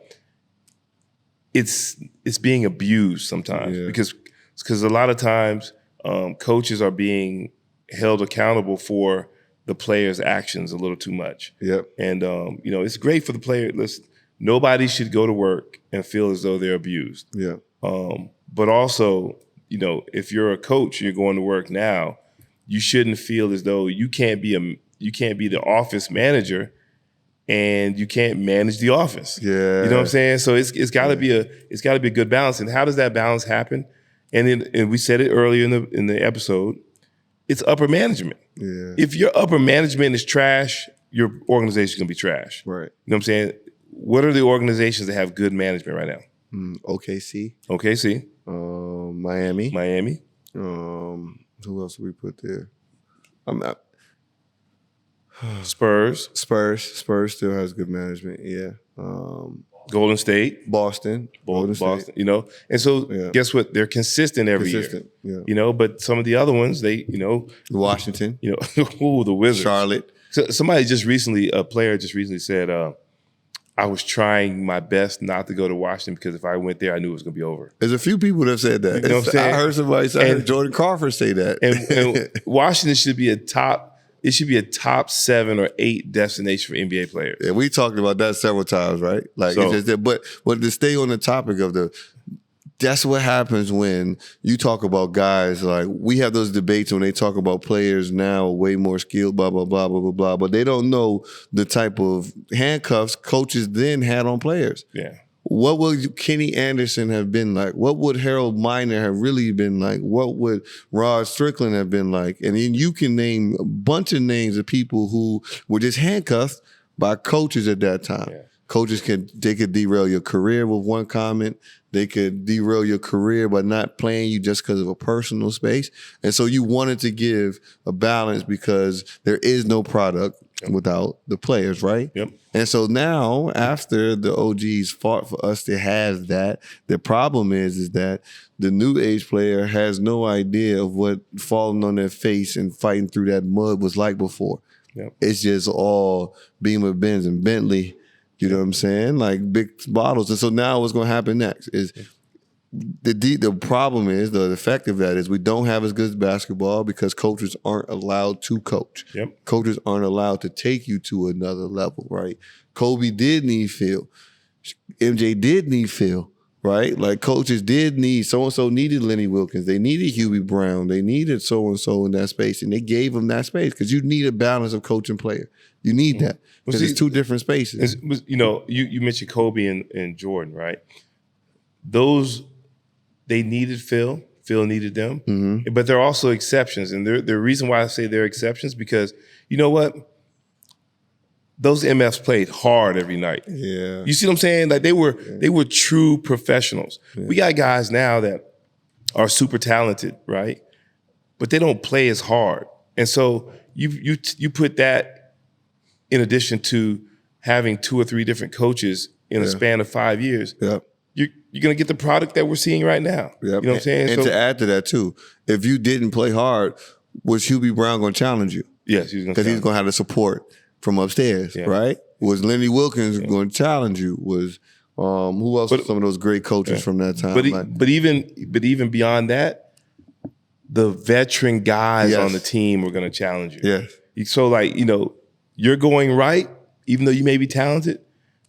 it's being abused sometimes because a lot of times coaches are being held accountable for the players' actions a little too much. Yep. And it's great for the player. Listen, nobody should go to work and feel as though they're abused. Yeah. But also, if you're a coach, you're going to work now, you shouldn't feel as though you can't be the office manager and you can't manage the office. Yeah. You know what I'm saying? So it's got to be a good balance. And how does that balance happen? And we said it earlier in the episode. It's upper management. Yeah. If your upper management is trash, your organization's gonna be trash. Right. You know what I'm saying? What are the organizations that have good management right now? OKC. Miami. Who else we put there? I'm not. Spurs still has good management. Yeah. Golden State, Boston. And so guess what? They're consistent every year. Yeah. But some of the other ones, Washington. The Wizards, Charlotte. So a player just recently said, I was trying my best not to go to Washington because if I went there, I knew it was going to be over. There's a few people that have said that. You know what I'm saying? I heard somebody say, I heard Jordan Crawford say that. And Washington should be a top 7 or 8 destination for NBA players. Yeah, we talked about that several times, right? Like, but to stay on the topic of the That's what happens when you talk about guys. Like, we have those debates when they talk about players now way more skilled, blah, blah, blah, blah, blah, blah. But they don't know the type of handcuffs coaches then had on players. Yeah. What would Kenny Anderson have been like? What would Harold Miner have really been like? What would Rod Strickland have been like? And then you can name a bunch of names of people who were just handcuffed by coaches at that time. Yeah. Coaches could derail your career with one comment. They could derail your career by not playing you just because of a personal space. And so you wanted to give a balance because there is no product without the players, right? Yep. And so now, after the OGs fought for us to have that, the problem is that the new age player has no idea of what falling on their face and fighting through that mud was like before. Yep. It's just all Beamer Benz and Bentley. You know what I'm saying? Like big bottles. And so now what's going to happen next is the problem is, the effect of that is we don't have as good basketball because coaches aren't allowed to coach. Yep. Coaches aren't allowed to take you to another level, right? Kobe did need Phil. MJ did need Phil, right? Like coaches did need, so-and-so needed Lenny Wilkins. They needed Hubie Brown. They needed so-and-so in that space. And they gave them that space because you need a balance of coach and player. You need that. Because it's two different spaces. You know, you mentioned Kobe and Jordan, right? Those, they needed Phil. Phil needed them. Mm-hmm. But there are also exceptions. And the reason why I say they're exceptions, because you know what? Those MFs played hard every night. Yeah. You see what I'm saying? Like they were true professionals. Yeah. We got guys now that are super talented, right? But they don't play as hard. And so you put that in addition to having 2 or 3 different coaches in a span of 5 years, yep. you're going to get the product that we're seeing right now. Yep. You know what I'm saying? And to add to that too, if you didn't play hard, was Hubie Brown going to challenge you? Yes, he's going to. Because he's going to have the support from upstairs, right? Was Lenny Wilkins going to challenge you? Was who else? Some of those great coaches from that time. But even beyond that, the veteran guys on the team were going to challenge you. Yes. So like, you know, you're going right, even though you may be talented,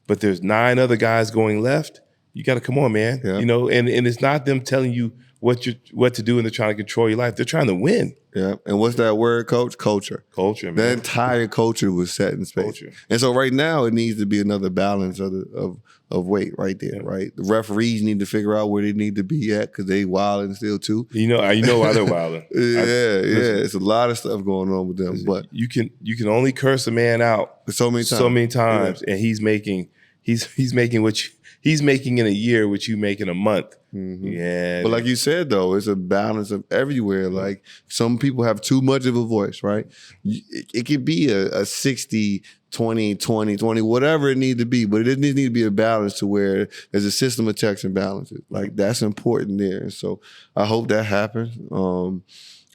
but there's 9 other guys going left. You got to come on, man. Yeah. You know, and it's not them telling you what to do and they're trying to control your life. They're trying to win. Yeah. And what's that word, coach? Culture. Culture, man. The entire culture was set in space. Culture. And so right now it needs to be another balance of weight right there, right? The referees need to figure out where they need to be at because they wilding still too. You know why they're wilding. It's a lot of stuff going on with them. But you can only curse a man out so many times, and he's making in a year what you make in a month. Mm-hmm. Yeah. But like you said, though, it's a balance of everywhere. Like some people have too much of a voice, right? It could be a 60, 20, 20, 20, whatever it needs to be, but it needs to be a balance to where there's a system of checks and balances. Like that's important there. And so I hope that happens.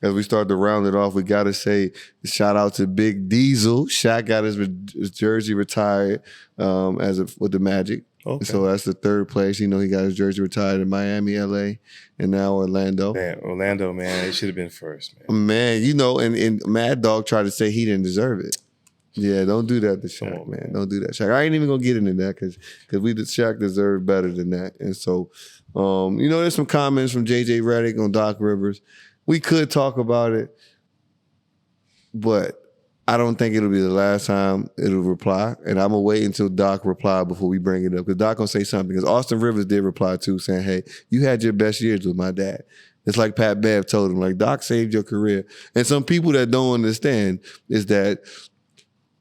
As we start to round it off, we got to say shout out to Big Diesel. Shaq got his jersey retired with the Magic. Okay. So that's the 3rd place. You know, he got his jersey retired in Miami, LA, and now Orlando. Man, Orlando, man, it should have been first, man. Man, you know, and Mad Dog tried to say he didn't deserve it. Yeah, don't do that to Shaq, man. Don't do that, Shaq. I ain't even gonna get into that because Shaq deserved better than that. And so, you know, there's some comments from JJ Redick on Doc Rivers. We could talk about it, but I don't think it'll be the last time it'll reply. And I'm going to wait until Doc reply before we bring it up. Because Doc going to say something. Because Austin Rivers did reply too, saying, hey, you had your best years with my dad. It's like Pat Bev told him, like, Doc saved your career. And some people that don't understand is that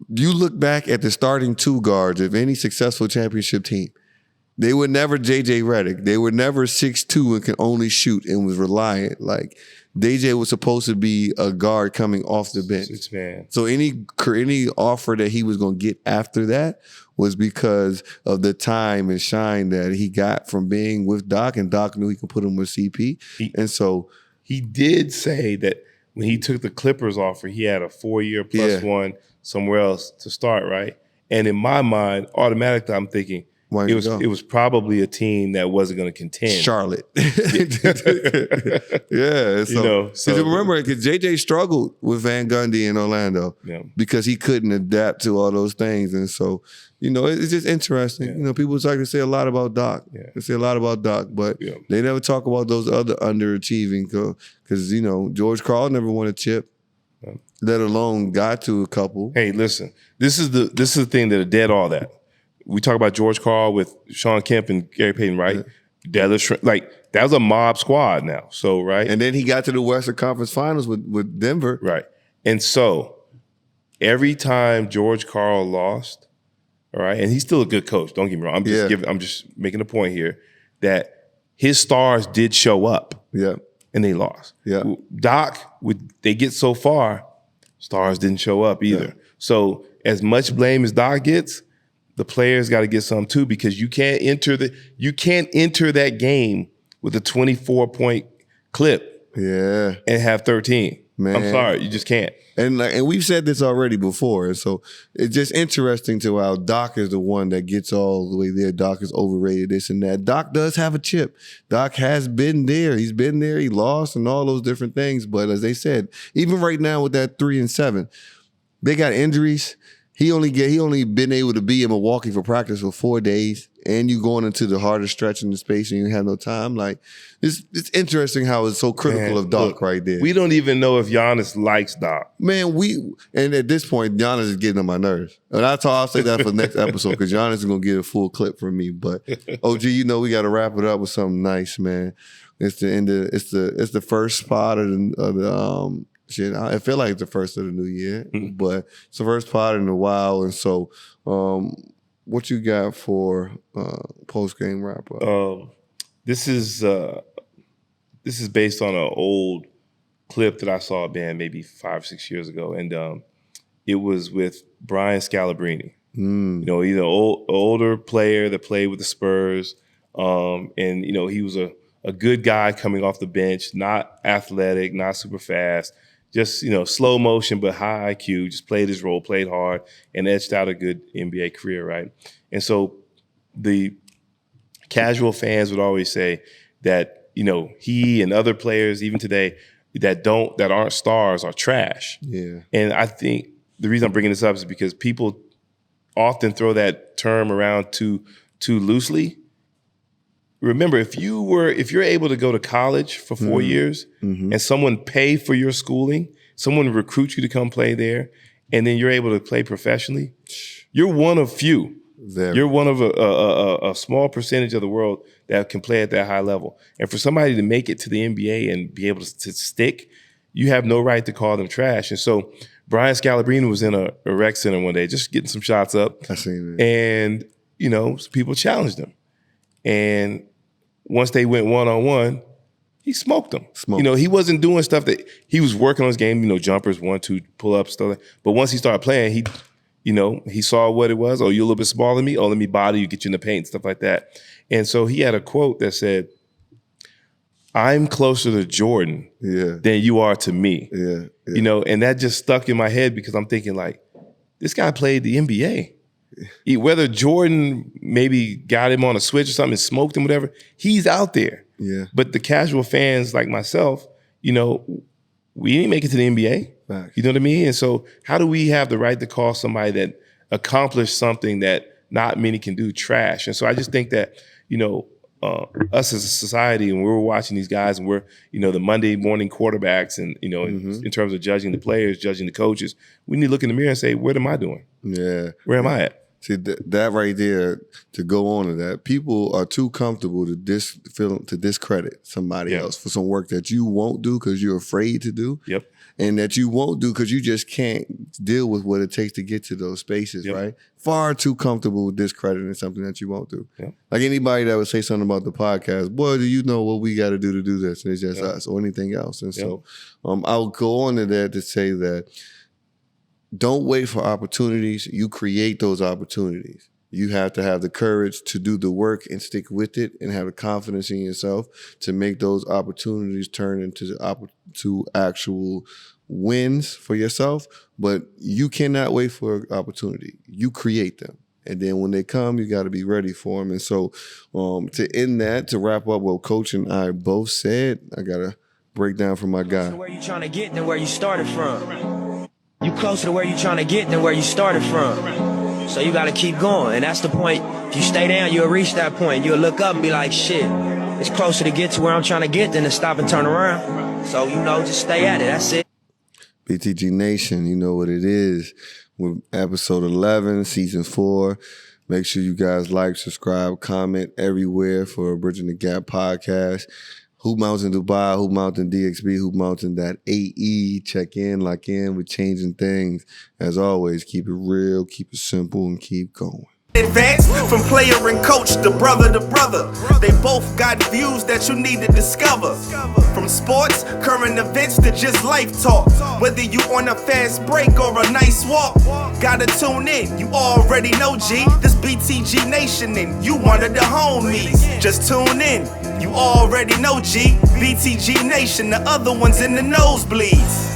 you look back at the starting 2 guards of any successful championship team. They were never JJ Redick. They were never 6'2" and can only shoot and was reliant. Like, DJ was supposed to be a guard coming off the bench. 6 man. So any offer that he was going to get after that was because of the time and shine that he got from being with Doc, and Doc knew he could put him with CP. And so he did say that when he took the Clippers offer, he had a 4-year plus 1 somewhere else to start, right? And in my mind, automatically I'm thinking, Why did you go? It was probably a team that wasn't going to contend. Charlotte. Yeah. So, remember, because JJ struggled with Van Gundy in Orlando because he couldn't adapt to all those things. And so, it's just interesting. People like to say a lot about Doc. They say a lot about Doc, but they never talk about those other underachieving because, George Karl never won a chip, let alone got to a couple. Hey, listen, this is the thing that dead all that. We talk about George Karl with Sean Kemp and Gary Payton, right? That was a mob squad now. So, right? And then he got to the Western Conference Finals with Denver. Right. And so every time George Karl lost, all right, and he's still a good coach, don't get me wrong. I'm just making a point here that his stars did show up. Yeah. And they lost. Yeah. Doc, they get so far, stars didn't show up either. Yeah. So as much blame as Doc gets, the players got to get some too, because you can't enter that game with a 24-point clip and have 13. Man. I'm sorry, you just can't. And we've said this already before, and so it's just interesting to how Doc is the one that gets all the way there. Doc is overrated, this and that. Doc does have a chip. Doc has been there. He's been there. He lost and all those different things. But as they said, even right now with that 3-7, they got injuries. He only been able to be in Milwaukee for practice for 4 days, and you going into the hardest stretch in the space and you have no time. Like it's interesting how it's so critical of Doc right there. We don't even know if Giannis likes Doc. Man, and at this point, Giannis is getting on my nerves. And I'll say that for the next episode because Giannis is gonna get a full clip from me. But OG, we got to wrap it up with something nice, man. It's the first spot of the shit, I feel like it's the first of the new year, but it's the first pod in a while. And so, what you got for post game wrap up? This is based on an old clip that I saw, maybe 5 or 6 years ago, and it was with Brian Scalabrine. He's an older player that played with the Spurs, and he was a good guy coming off the bench, not athletic, not super fast. Just, slow motion, but high IQ, just played his role, played hard, and edged out a good NBA career, right? And so the casual fans would always say that, he and other players, even today, that aren't stars are trash. Yeah. And I think the reason I'm bringing this up is because people often throw that term around too loosely. Remember, if you're able to go to college for 4 years and someone pay for your schooling, someone recruits you to come play there, and then you're able to play professionally, you're one of few. You're one of a small percentage of the world that can play at that high level. And for somebody to make it to the NBA and be able to stick, you have no right to call them trash. And so Brian Scalabrine was in a rec center one day, just getting some shots up. I seen it. And, people challenged him. And once they went one-on-one, he smoked them. He wasn't doing stuff that he was working on his game, jumpers, 1-2 pull-ups, stuff like that. But once he started playing, he saw what it was. Oh, you're a little bit smaller than me? Oh, let me bother you, get you in the paint, stuff like that. And so he had a quote that said, I'm closer to Jordan than you are to me. Yeah. And that just stuck in my head because I'm thinking like, this guy played the NBA. Whether Jordan maybe got him on a switch or something and smoked him, whatever, he's out there. Yeah. But the casual fans like myself, we didn't make it to the NBA. Facts. You know what I mean? And so how do we have the right to call somebody that accomplished something that not many can do trash? And so I just think that, us as a society, and we're watching these guys and we're, the Monday morning quarterbacks and, in terms of judging the players, judging the coaches, we need to look in the mirror and say, what am I doing? Yeah. Where am I at? See, that right there, to go on to that, people are too comfortable to discredit somebody else for some work that you won't do because you're afraid to do. Yep. And that you won't do because you just can't deal with what it takes to get to those spaces, right? Far too comfortable with discrediting something that you won't do. Yep. Like anybody that would say something about the podcast, boy, do you know what we got to do this? And it's just us or anything else. And so I'll go on to that to say that don't wait for opportunities. You create those opportunities. You have to have the courage to do the work and stick with it and have the confidence in yourself to make those opportunities turn into actual wins for yourself. But you cannot wait for an opportunity. You create them. And then when they come, you got to be ready for them. And so to end that, to wrap up what Coach and I both said, I got to break down from my guy. Where you trying to get than where you started from. You closer to where you trying to get than where you started from. So you got to keep going. And that's the point. If you stay down, you'll reach that point. You'll look up and be like, shit, it's closer to get to where I'm trying to get than to stop and turn around. So, just stay at it. That's it. BTG Nation, you know what it is. With episode 11, season 4. Make sure you guys like, subscribe, comment everywhere for Bridgin the Gap podcast. Hoop Mountain Dubai, Hoop Mountain DXB, Hoop Mountain.AE. Check in, lock in. We're changing things. As always, keep it real, keep it simple, and keep going. Advance from player and coach to brother. They both got views that you need to discover. From sports, current events to just life talk. Whether you on a fast break or a nice walk, gotta tune in. You already know, G. This BTG Nation and you one of the homies. Just tune in. You already know, G. BTG Nation, the other ones in the nosebleeds.